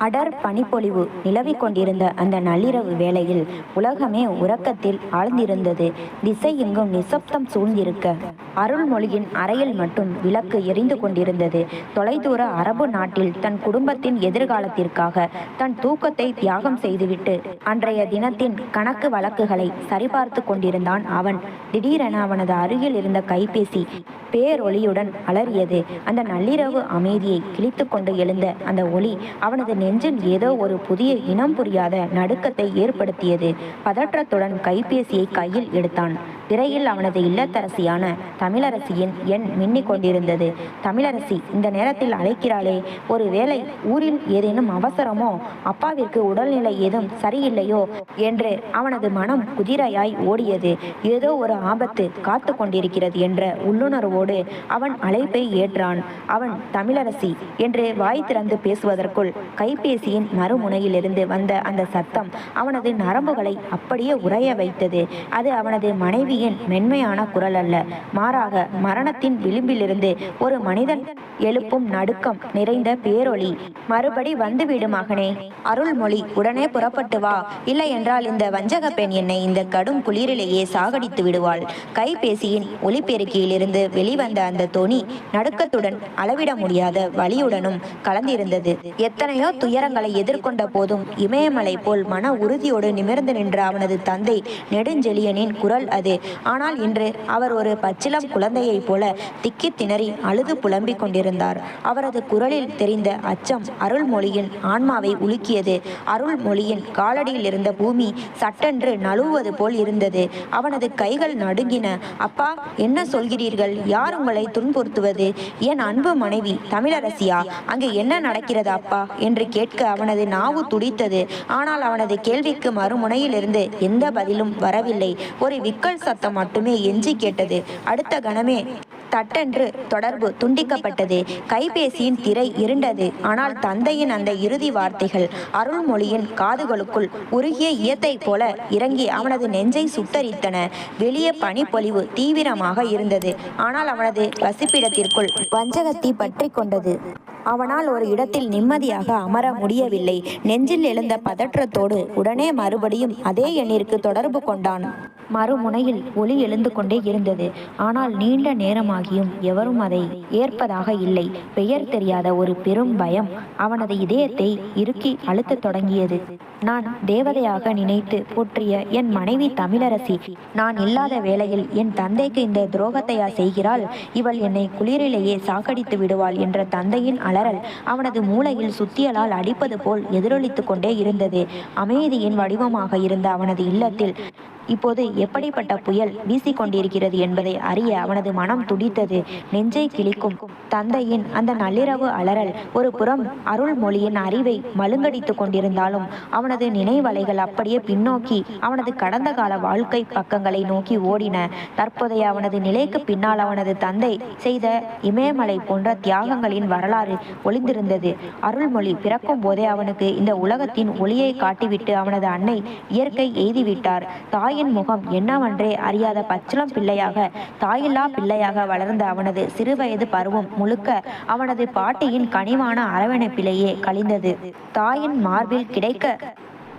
அடர் பனிப்பொழிவு நிலவிக் கொண்டிருந்த அந்த நள்ளிரவு வேளையில் உலகமே உறக்கத்தில் ஆழ்ந்திருந்தது. திசை எங்கும் நிசப்தம் சூழ்ந்திருக்க அருள்மொழியின் அறையில் மட்டும் விளக்கு எரிந்து கொண்டிருந்தது. தொலைதூர அரபு நாட்டில் தன் குடும்பத்தின் எதிர்காலத்திற்காக தன் தூக்கத்தை தியாகம் செய்துவிட்டு அன்றைய தினத்தின் கணக்கு வழக்குகளை சரிபார்த்து கொண்டிருந்தான் அவன். திடீரென அவனது அருகில் இருந்த கைபேசி பேரொளியுடன் அலறியது. அந்த நள்ளிரவு அமைதியை கிழித்து கொண்டு எழுந்த அந்த ஒளி அவனது நெஞ்சில் ஏதோ ஒரு புதிய இனம் புரியாத நடுக்கத்தை ஏற்படுத்தியது. பதற்றத்துடன் கைபேசியை கையில் எடுத்தான். திரையில் அவனது இல்லத்தரசியான தமிழரசியின் எண் மின்னிக் கொண்டிருந்தது. தமிழரசி இந்த நேரத்தில் அழைக்கிறாளே, ஒருவேளை ஊரில் ஏதேனும் அவசரமோ, அப்பாவிற்கு உடல்நிலை ஏதும் சரியில்லையோ என்று அவனது மனம் குதிரையாய் ஓடியது. ஏதோ ஒரு ஆபத்து காத்து கொண்டிருக்கிறது என்ற உள்ளுணர்வோடு அவன் அழைப்பை ஏற்றான். அவன் தமிழரசி என்று வாய் திறந்து பேசுவதற்குள் கைபேசியின் மறுமுனையிலிருந்து வந்த அந்த சத்தம் அவனது நரம்புகளை அப்படியே உறைய வைத்தது. அது அவனது மனைவியின் மென்மையான குரல் அல்ல, மாறாக மரணத்தின் விளிம்பிலிருந்து ஒரு மனிதன் எழுப்பும் நடுக்கம் நிறைந்த பேரொளி. மறுபடி வந்துவிடு மகனே. அருள்மொழி, உடனே புறப்பட்டு வா, இல்லை என்றால் இந்த வஞ்சக பெண் என்னை இந்த கடும் குளிரிலேயே சாகடித்து விடுவாள். கைபேசியின் ஒலிபெருக்கியிலிருந்து வெளிவந்த அந்த தொனி நடுக்கத்துடன் அளவிட முடியாத வலியுடனும் கலந்திருந்தது. எத்தனையோ துயரங்களை எதிர்கொண்ட போதும் இமயமலை போல் மன உறுதியோடு நிமிர்ந்து நின்ற அவனது தந்தை நெடுஞ்செழியனின் குரல் அது. ஆனால் இன்று அவர் ஒரு பச்சிளம் குழந்தையைப் போல திக்கி திணறி அழுது புலம்பிக் கொண்டிருந்தார். அவரது குரலில் தெரிந்த அச்சம் அருள்மொழியின் ஆன்மாவை உலுக்கியது. அருள்மொழியின் காலடியில் இருந்த பூமி சட்டென்று நழுவுவது போல் இருந்தது. அவனது கைகள் நடுங்கின. அப்பா, என்ன சொல்கிறீர்கள்? யார் உங்களை துன்புறுத்துவது? என் அன்பு மனைவி தமிழரசியா? அங்கே என்ன நடக்கிறது அப்பா என்று கேட்க அவனது நாவு துடித்தது. ஆனால் அவனது கேள்விக்கு மறுமுனையிலிருந்து எந்த பதிலும் வரவில்லை. ஒரு விக்கல் சத்தம் மட்டுமே எஞ்சி கேட்டது. அடுத்த கணமே தட்டென்று தொடர்பு துண்டிக்கப்பட்டது. கைபேசியின் திரை இருண்டது. ஆனால் தந்தையின் அந்த இறுதி வார்த்தைகள் அருள்மொழியின் காதுகளுக்குள் உருகிய ஈயத்தை போல இறங்கி அவனது நெஞ்சை சுட்டரித்தன. வெளியே பனிப்பொழிவு தீவிரமாக இருந்தது. ஆனால் அவனது வசிப்பிடத்திற்குள் வஞ்சகத்தி பற்றி கொண்டது. அவனால் ஒரு இடத்தில் நிம்மதியாக அமர முடியவில்லை. நெஞ்சில் எழுந்த பதற்றத்தோடு உடனே மறுபடியும் அதே எண்ணிற்கு தொடர்பு கொண்டான். மறுமுனையில் ஒளி எழுந்து கொண்டே இருந்தது. ஆனால் நீண்ட நேரமாகியும் எவரும் அதை ஏற்பதாக இல்லை. பெயர் தெரியாத ஒரு பெரும் பயம் அவனது இதயத்தை இறுக்கி அழுத்தத் தொடங்கியது. நான் தேவதையாக நினைத்து போற்றிய என் மனைவி தமிழரசி நான் இல்லாத வேளையில் என் தந்தைக்கு இந்த துரோகத்தையா செய்கிறாள்? இவள் என்னை குளிரிலேயே சாகடித்து விடுவாள் என்ற தந்தையின் அலறல் அவனது மூளையில் சுத்தியலால் அடிப்பது போல் எதிரொலித்து கொண்டே இருந்தது. அமைதியின் வடிவமாக இருந்த அவனது இல்லத்தில் இப்போது எப்படிப்பட்ட புயல் வீசிக்கொண்டிருக்கிறது என்பதை அறிய அவனது மனம் துடித்தது. நெஞ்சை கிழிக்கும் தந்தையின் அந்த நள்ளிரவு அலறல் ஒரு புறம் அருள்மொழியின் அறிவை மழுங்கடித்து கொண்டிருந்தாலும் அவனது நினைவலைகள் அப்படியே பின்னோக்கி அவனது கடந்த கால வாழ்க்கை பக்கங்களை நோக்கி ஓடின. தற்போதைய அவனது நிலைக்கு பின்னால் அவனது தந்தை செய்த இமயமலை போன்ற தியாகங்களின் வரலாறு ஒளிந்திருந்தது. அருள்மொழி பிறக்கும் போதே அவனுக்கு இந்த உலகத்தின் ஒளியை காட்டிவிட்டு அவனது அன்னை இயற்கை எய்திவிட்டார். தாயின் முகம் என்னவென்றே அறியாத பச்சிளம் பிள்ளையாக, தாயில்லா பிள்ளையாக வளர்ந்த அவனது சிறுவயது பருவம் முழுக்க அவனது பாட்டியின் கனிவான அரவணைப்பிலேயே கழிந்தது. தாயின் மார்பில் கிடைக்க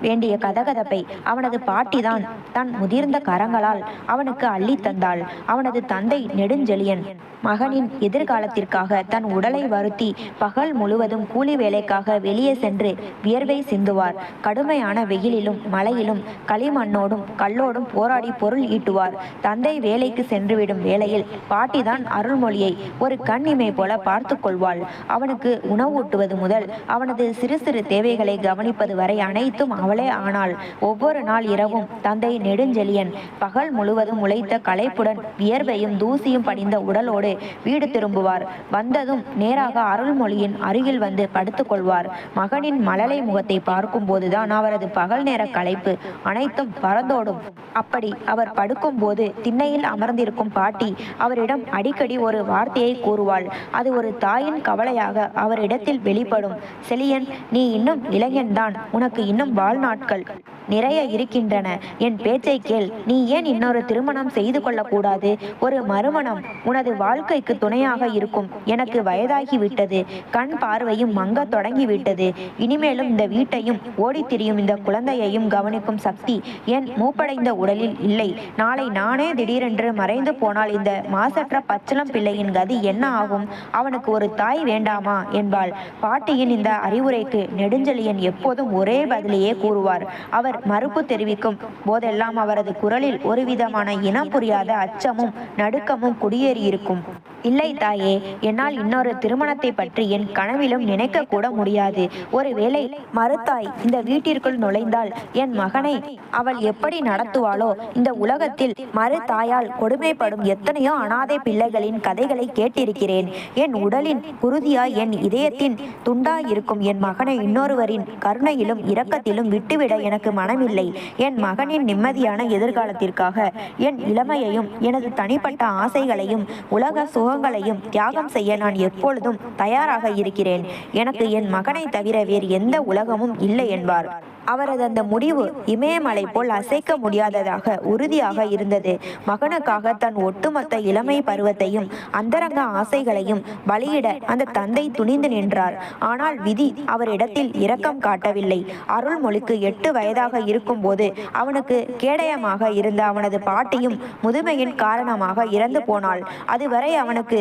வேண்டிய கதகதப்பை அவனது பாட்டிதான் தன் முதிர்ந்த கரங்களால் அவனுக்கு அள்ளி தந்தாள். அவனது தந்தை நெடுஞ்செழியன் மகனின் எதிர்காலத்திற்காக தன் உடலை வருத்தி பகல் முழுவதும் கூலி வேலைக்காக வெளியே சென்று வியர்வை சிந்துவார். கடுமையான வெயிலிலும் மழையிலும் களிமண்ணோடும் கல்லோடும் போராடி பொருள் ஈட்டுவார். தந்தை வேலைக்கு சென்றுவிடும் வேளையில் பாட்டிதான் அருள்மொழியை ஒரு கண் இமை போல பார்த்து கொள்வாள். அவனுக்கு உணவூட்டுவது முதல் அவனது சிறு சிறு தேவைகளை கவனிப்பது வரை அனைத்தும் அவளே. ஆனால் ஒவ்வொரு நாள் இரவும் தந்தை நெடுஞ்செழியன் பகல் முழுவதும் உழைத்த களைப்புடன் வியர்வையும் தூசியும் படிந்த உடலோடு வீடு திரும்புவார். வந்ததும் நேராக அருள்மொழியின் அருகில் வந்து படுத்துக் கொள்வார். மகனின் மழலை முகத்தை பார்க்கும் போதுதான் அவரது பகல் நேர களைப்பு அனைத்தும் பறந்தோடும். அப்படி அவர் படுக்கும் போது திண்ணையில் அமர்ந்திருக்கும் பாட்டி அவரிடம் அடிக்கடி ஒரு வார்த்தையை கூறுவாள். அது ஒரு தாயின் கவலையாக அவரிடத்தில் வெளிப்படும். செழியன், நீ இன்னும் இளைஞன்தான், உனக்கு இன்னும் வாழ்நாட்கள் நிறைய இருக்கின்றன. என் பேச்சை கேள். நீ ஏன் இன்னொரு திருமணம் செய்து கொள்ளக்கூடாது? ஒரு மறுமணம் உனது வாழ்க்கைக்கு துணையாக இருக்கும். எனக்கு வயதாகிவிட்டது. கண் பார்வையும் மங்க தொடங்கிவிட்டது. இனிமேலும் இந்த வீட்டையும் ஓடித் திரியும் இந்த குழந்தையையும் கவனிக்கும் சக்தி என் மூப்படைந்த உடலில் இல்லை. நாளை நானே திடீரென்று மறைந்து போனால் இந்த மாசற்ற பச்சிளம் பிள்ளையின் கதி என்ன ஆகும்? அவனுக்கு ஒரு தாய் வேண்டாமா என்பாள். பாட்டியின் இந்த அறிவுரைக்கு நெடுஞ்செழியன் எப்போதும் ஒரே பதிலையே கூறுவார். அவர் மறுப்பு தெரிவிக்கும் போதெல்லாம் அவரது குரலில் ஒருவிதமான இனம் புரியாத அச்சமும் நடுக்கமும் குடியேறியிருக்கும். இல்லை தாயே, என்னால் இன்னொரு திருமணத்தை பற்றி என் கனவிலும் நினைக்க கூட முடியாது. ஒருவேளை மறுத்தாய் இந்த வீட்டிற்குள் நுழைந்தால் என் மகனை அவள் எப்படி நடத்துவாளோ? இந்த உலகத்தில் மறு தாயால் கொடுமைப்படும் எத்தனையோ அனாதை பிள்ளைகளின் கதைகளை கேட்டிருக்கிறேன். என் உடலின் குருதியாய் என் இதயத்தின் துண்டாயிருக்கும் என் மகனை இன்னொருவரின் கருணையிலும் இரக்கத்திலும் விட்டுவிட எனக்கு மனமில்லை. என் மகனின் நிம்மதியான எதிர்காலத்திற்காக என் இளமையையும் எனது தனிப்பட்ட ஆசைகளையும் உலக சுகங்களையும் தியாகம் செய்ய நான் எப்பொழுதும் தயாராக இருக்கிறேன். எனக்கு என் மகனை தவிர வேறு எந்த உலகமும் இல்லை என்பார். அவரது அந்த முடிவு இமயமலை போல் அசைக்க முடியாததாக உறுதியாக இருந்தது. மகனுக்காக தன் ஒட்டுமொத்த இளமை பருவத்தையும் அந்தரங்க ஆசைகளையும் பலியிட அந்த தந்தை துணிந்து நின்றார். ஆனால் விதி அவரிடத்தில் இரக்கம் காட்டவில்லை. அருள்மொழிக்கு 8 வயதாக இருக்கும்போது அவனுக்கு கேடயமாக இருந்த அவனது பாட்டியும் முதுமையின் காரணமாக இறந்து போனாள். அதுவரை அவனுக்கு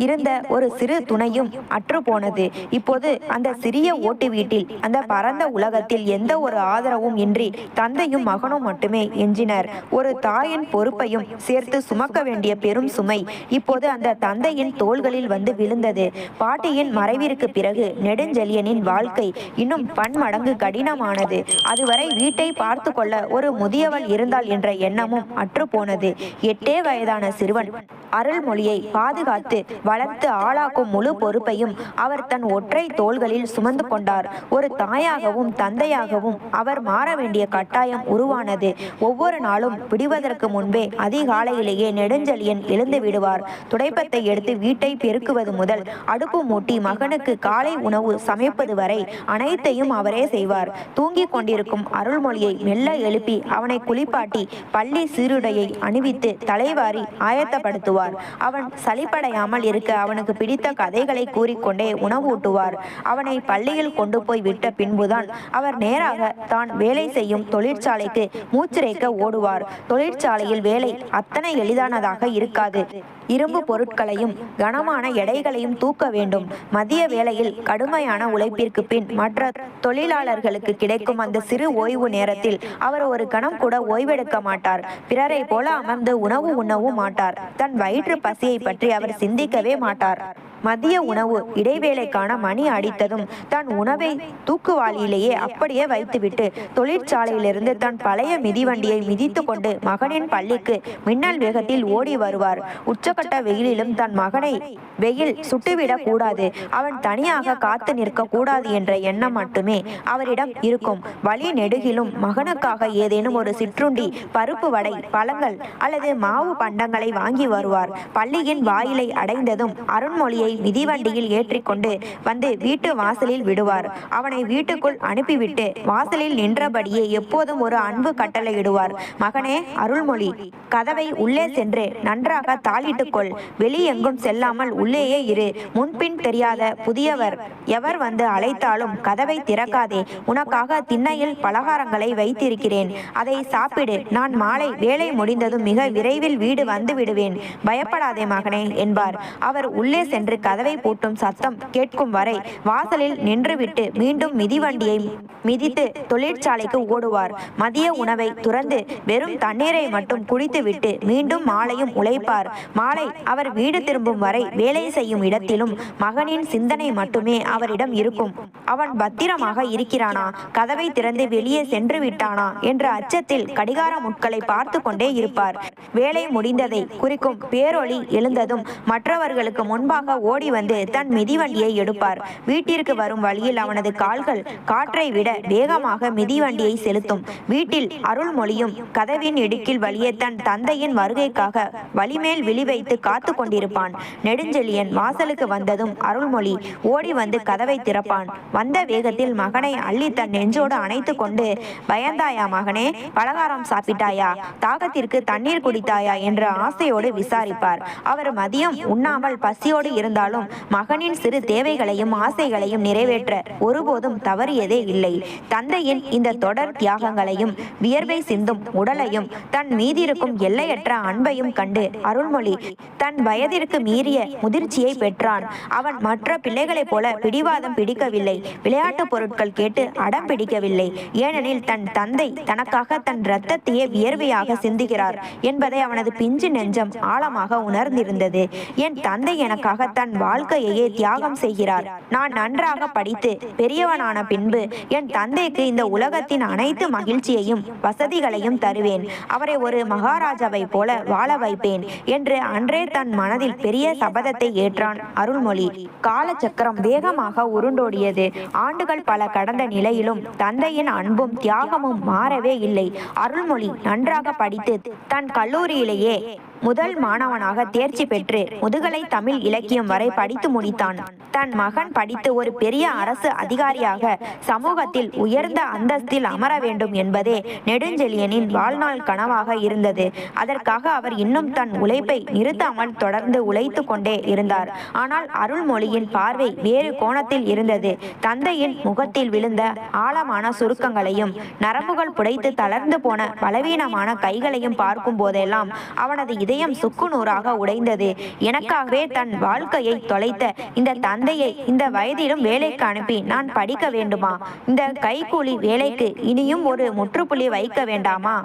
இருந்த ஒரு சிறு துணையும் அற்று போனது. இப்போது அந்த சிறிய ஓட்டு வீட்டில் அந்த பரந்த உலகத்தில் எந்த ஒரு ஆதரவும் இன்றி தந்தையும் மகனும் மட்டுமே எஞ்சினர். ஒரு தாயின் பொறுப்பையும் சேர்த்து சுமக்க வேண்டிய பெரும் சுமை இப்போது அந்த தந்தையின் தோள்களில் வந்து விழுந்தது. பாட்டியின் மறைவிற்கு பிறகு நெடுஞ்செழியனின் வாழ்க்கை இன்னும் பன்மடங்கு கடினமானது. அதுவரை வீட்டை பார்த்து கொள்ள ஒரு முதியவள் இருந்தாள் என்ற எண்ணமும் அற்று போனது. 8 வயதான சிறுவன் அருள்மொழியை பாதுகாத்து வளர்த்து ஆளாக்கும் முழு பொறுப்பையும் அவர் தன் ஒற்றை தோள்களில் சுமந்து கொண்டார். ஒரு தாயாகவும் தந்தையாகவும் அவர் மாற வேண்டிய கட்டாயம் உருவானது. ஒவ்வொரு நாளும் விடுவதற்கு முன்பே அதிகாலையிலேயே நெடுஞ்செழியன் எழுந்து விடுவார். துடைப்பத்தை எடுத்து வீட்டை பெருக்குவது முதல் அடுப்பு மூட்டி மகனுக்கு காலை உணவு சமைப்பது வரை அனைத்தையும் அவரே செய்வார். தூங்கிக் கொண்டிருக்கும் அருள்மொழியை மெல்ல எழுப்பி அவனை குளிப்பாட்டி பள்ளி சீருடையை அணிவித்து தலைவாரி ஆயத்தப்படுத்துவார். அவன் சலிப்படையாமல் இருக்க அவனுக்கு பிடித்த கதைகளை கூறிக்கொண்டே உணவு ஊட்டுவார். அவனை பள்ளியில் கொண்டு போய் விட்ட பின்புதான் அவர் நேராக தான் வேலை செய்யும் தொழிற்சாலைக்கு மூச்சிறைக்க ஓடுவார். தொழிற்சாலையில் வேலை அத்தனை எளிதானதாக இருக்காது. இரும்பு பொருட்களையும் கனமான எடைகளையும் தூக்க வேண்டும். மதிய வேளையில் கடுமையான உழைப்பிற்கு பின் மற்ற தொழிலாளர்களுக்கு கிடைக்கும் அந்த சிறு ஓய்வு நேரத்தில் அவர் ஒரு கணம் கூட ஓய்வெடுக்க மாட்டார். பிறரை போல அமர்ந்து உணவு உண்ணவும் மாட்டார். தன் வயிற்று பசியை பற்றி அவர் சிந்திக்கவே மாட்டார். மதிய உணவு இடைவேளைக்கான மணி அடித்ததும் தன் உணவை தூக்குவாளியிலேயே அப்படியே வைத்துவிட்டு தொழிற்சாலையிலிருந்து தன் பழைய மிதிவண்டியை மிதித்து கொண்டு மகனின் பள்ளிக்கு மின்னல் வேகத்தில் ஓடி வருவார். உச்சக்கட்ட வெயிலிலும் தன் மகனை வெயில் சுட்டுவிடக் கூடாது, அவன் தனியாக காத்து நிற்க கூடாது என்ற எண்ணம் மட்டுமே அவரிடம் இருக்கும். வழி நெடுகிலும் மகனுக்காக ஏதேனும் ஒரு சிற்றுண்டி, பருப்பு வடை, பழங்கள் அல்லது மாவு பண்டங்களை வாங்கி வருவார். பள்ளியின் வாயிலை அடைந்ததும் அருண்மொழியை மிதிவண்டியில் ஏற்றிக்கொண்டு வந்து வீட்டு வாசலில் விடுவார். அவனை வீட்டுக்குள் அனுப்பிவிட்டு வாசலில் நின்றபடியே எப்போதும் ஒரு அன்பு கட்டளையிடுவார். மகனே அருள்மொழி, கதவை உள்ளே சென்று நன்றாக தாளிட்டுக்கொள். வெளியெங்கும் செல்லாமல் உள்ளேயே இரு. முன்பின் தெரியாத புதியவர் எவர் வந்து அழைத்தாலும் கதவை திறக்காதே. உனக்காக திண்ணையில் பலகாரங்களை வைத்திருக்கிறேன், அதை சாப்பிடு. நான் மாலை வேலை முடிந்ததும் மிக விரைவில் வீடு வந்து விடுவேன். பயப்படாதே மகனே என்பார். அவர் உள்ளே சென்று கதவை பூட்டும் சத்தம் கேட்கும் வரை வாசலில் நின்றுவிட்டு மீண்டும் மிதிவண்டியை மிதித்து தொழிற்சாலைக்கு ஓடுவார். மதிய உணவை துறந்து வெறும் தண்ணீரை மட்டும் குடித்துவிட்டு மீண்டும் மாலையும் உழைப்பார். மாலை அவர் வீடு திரும்பும் வரை வேலை செய்யும் இடத்திலும் மகனின் சிந்தனை மட்டுமே அவரிடம் இருக்கும். அவன் பத்திரமாக இருக்கிறானா, கதவை திறந்து வெளியே சென்று விட்டானா என்ற அச்சத்தில் கடிகார முட்களை பார்த்து கொண்டே இருப்பார். வேலை முடிந்ததை குறிக்கும் பேரொளி எழுந்ததும் மற்றவர்களுக்கு முன்பாக ஓடி வந்து தன் மிதிவண்டியை எடுப்பார். வீட்டிற்கு வரும் வழியில் அவனது கால்கள் காற்றை விட வேகமாக மிதிவண்டியை செலுத்தும். வீட்டில் அருள்மொழியும் கதவின் இடுக்கில் வழியே தன் தந்தையின் வருகைக்காக வழிமேல் விழி வைத்து காத்து கொண்டிருப்பான். நெடுஞ்செழியன் வாசலுக்கு வந்ததும் அருள்மொழி ஓடி வந்து கதவை திறப்பான். வந்த வேகத்தில் மகனை அள்ளி தன் நெஞ்சோடு அணைத்து கொண்டு, பயந்தாயா மகனே, பலகாரம் சாப்பிட்டாயா, தாகத்திற்கு தண்ணீர் குடித்தாயா என்று ஆசையோடு விசாரிப்பார். அவர் மதியம் உண்ணாமல் பசியோடு இருந்தாலும் மகனின் சிறு தேவைகளையும் ஆசைகளையும் நிறைவேற்ற ஒருபோதும் தவறியதே இல்லை. தந்தையின் இந்த தொடர் தியாகங்களையும் வியர்வை சிந்தும் உடலையும் தன் மீதிருக்கும் எல்லையற்ற அன்பையும் கண்டு அருள்மொழி தன் வயதிற்கு மீறிய முதிர்ச்சியை பெற்றான். அவன் மற்ற பிள்ளைகளைப் போல பிடிவாதம் பிடிக்கவில்லை, விளையாட்டு பொருட்கள் கேட்டு அடம் பிடிக்கவில்லை. ஏனெனில் தன் தந்தை தனக்காக தன் இரத்தத்தையே வியர்வையாக சிந்துகிறார் என்பதை அவனது பிஞ்சு நெஞ்சம் ஆழமாக உணர்ந்திருந்தது. என் தந்தை எனக்காக தன் வாழ்க்கையையே தியாகம் செய்கிறார். நான் நன்றாக படித்து பெரியவனான பின்பு என் தந்தைக்கு இந்த உலகத்தின் அனைத்து மகிழ்ச்சியையும் வசதிகளையும் தருவேன். அவரை ஒரு மகாராஜாவை போல வாழ வைப்பேன் என்று அன்றே தன் மனதில் பெரிய சபதத்தை ஏற்றான் அருள்மொழி. காலச்சக்கரம் வேகமாக உருண்டோடியது. ஆண்டுகள் பல கடந்த நிலையிலும் தந்தையின் அன்பும் தியாகமும் மாறவே இல்லை. அருள்மொழி நன்றாக படித்து தன் கல்லூரியிலேயே முதல் மாணவனாக தேர்ச்சி பெற்று முதுகலை தமிழ் இலக்கியம் வரை படித்து முடித்தான். தன் மகன் படித்து ஒரு பெரிய அரசு அதிகாரியாக சமூகத்தில் உயர்ந்த அந்தஸ்தில் அமர வேண்டும் என்பதே நெடுஞ்செழியனின் வாழ்நாள் கனவாக இருந்தது. அதற்காக அவர் இன்னும் தன் உழைப்பை நிறுத்தாமல் தொடர்ந்து உழைத்து கொண்டே இருந்தார். ஆனால் அருள்மொழியின் பார்வை வேறு கோணத்தில் இருந்தது. தந்தையின் முகத்தில் விழுந்த ஆழமான சுருக்கங்களையும் நரம்புகள் புடைத்து தளர்ந்து போன பலவீனமான கைகளையும் பார்க்கும் போதெல்லாம் அவனது இதயம் சுக்குநூறாக உடைந்தது. எனக்காகவே தன் வாழ்க்கையை தொலைத்த இந்த தந்தையை இந்த வயதிலும் வேலைக்கு அனுப்பி நான் படிக்க வேண்டுமா? இந்த கைக்கூலி வேலைக்கு இனியும் ஒரு முற்றுப்புள்ளி வைக்க வேண்டாமா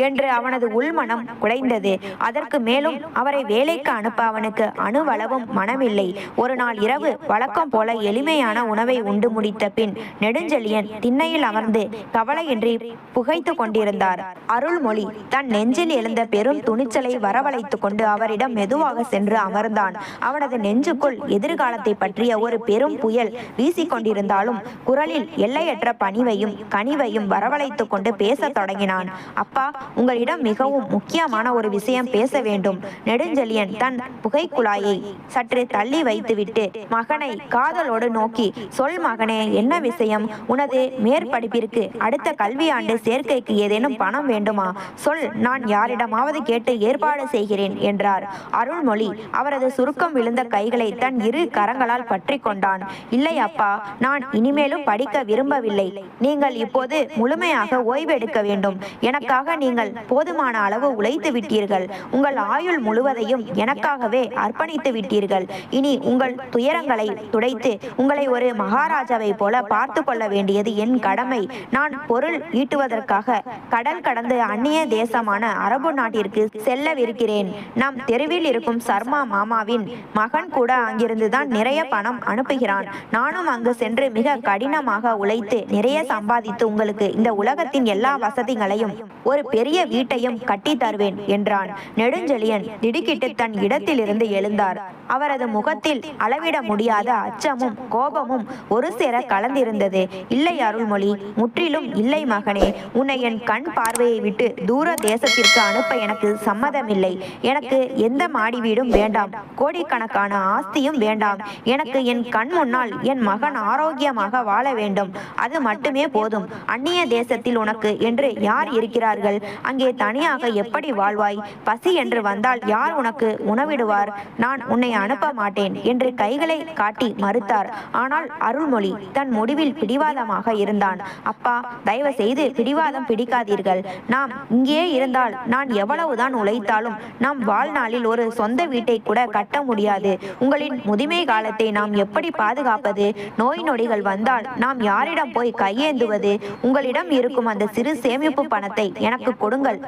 என்று அவனது உள்மனம் குடைந்தது. அதற்கு மேலும் அவரை வேலைக்கு அனுப்ப அவனுக்கு அணுவளவும் மனமில்லை. ஒரு நாள் இரவு வழக்கம் போல எளிமையான உணவை உண்டு முடித்த பின் நெடுஞ்செழியன் திண்ணையில் அமர்ந்து கவலையின்றி புகைத்து கொண்டிருந்தார். அருள்மொழி தன் நெஞ்சில் எழுந்த பெரும் துணிச்சலை வரவழைத்து கொண்டு அவரிடம் மெதுவாக சென்று அமர்ந்தான். அவனது நெஞ்சுக்குள் எதிர்காலத்தை பற்றிய ஒரு பெரும் புயல் வீசிக்கொண்டிருந்தாலும் குரலில் எல்லையற்ற பணிவையும் கனிவையும் வரவழைத்து கொண்டு பேசத் தொடங்கினான். அப்பா, உங்களிடம் மிகவும் முக்கியமான ஒரு விஷயம் பேச வேண்டும். நெடுஞ்செழியன் தன் புகைக்குழாயை சற்று தள்ளி வைத்துவிட்டு மகனை காதலோடு நோக்கி, சொல் மகனே, என்ன விஷயம்? உனது மேற்படிப்பிற்கு அடுத்த கல்வியாண்டு சேர்க்கைக்கு ஏதேனும் பணம் வேண்டுமா? சொல், நான் யாரிடமாவது கேட்டு ஏற்பாடு செய்கிறேன் என்றார். அருள்மொழி அவரது சுருக்கம் விழுந்த கைகளை தன் இரு கரங்களால் பற்றி கொண்டான். இல்லை அப்பா, நான் இனிமேலும் படிக்க விரும்பவில்லை. நீங்கள் இப்போது முழுமையாக ஓய்வெடுக்க வேண்டும். எனக்காக நீங்கள் போதுமான அளவு உழைத்து விட்டீர்கள். உங்கள் ஆயுள் முழுவதையும் எனக்காகவே அர்ப்பணித்து விட்டீர்கள். இனி உங்கள் துயரங்களை துடைத்து உங்களை ஒரு மகாராஜாவை போல பார்த்து கொள்ள வேண்டியது என் கடமை. நான் பொருள் ஈட்டுவதற்காக கடல் கடந்து அந்நிய தேசமான அரபு நாட்டிற்கு செல்லவிருக்கிறேன். நம் தெருவில் இருக்கும் சர்மா மாமாவின் மகன் கூட அங்கிருந்துதான் நிறைய பணம் அனுப்புகிறான். நானும் அங்கு சென்று மிக கடினமாக உழைத்து நிறைய சம்பாதித்து உங்களுக்கு இந்த உலகத்தின் எல்லா வசதிகளையும் ஒரு பெரிய வீட்டையும் கட்டி தருவேன் என்றான். நெடுஞ்செழியன் திடுக்கிட்டு தன் இடத்திலிருந்து எழுந்தார். அவரது முகத்தில் அளவிட முடியாத அச்சமும் கோபமும் ஒரு சேர கலந்திருந்தது. இல்லை அருள்மொழி, முற்றிலும் இல்லை மகனே. உன்னை என் கண் பார்வையை விட்டு தூர தேசத்திற்கு அனுப்ப எனக்கு சம்மதமில்லை. எனக்கு எந்த மாடி வீடும் வேண்டாம், கோடிக்கணக்கான ஆஸ்தியும் வேண்டாம். எனக்கு என் கண் முன்னால் என் மகன் ஆரோக்கியமாக வாழ வேண்டும். அது மட்டுமே போதும். அந்நிய தேசத்தில் உனக்கு என்று யார் இருக்கிறார்கள்? அங்கே தனியாக எப்படி வாழ்வாய்? பசி என்று வந்தால் யார் உனக்கு உணவிடுவார்? நான் உன்னை அனுப்ப மாட்டேன் என்று கைகளை காட்டி மறுத்தார். ஆனால் அருள்மொழி தன் முடிவில் பிடிவாதமாக இருந்தான். அப்பா, தயவு செய்து பிடிவாதம் பிடிக்காதீர்கள். நாம் இங்கே இருந்தால் நான் எவ்வளவுதான் உழைத்தாலும் நம் வாழ்நாளில் ஒரு சொந்த வீட்டை கூட கட்ட முடியாது. உங்களின் முதுமை காலத்தை நாம் எப்படி பாதுகாப்பது? நோய் நொடிகள் வந்தால் நாம் யாரிடம் போய் கையேந்துவது? உங்களிடம் இருக்கும் அந்த சிறு சேமிப்பு பணத்தை எனக்கு கொடுங்கள்.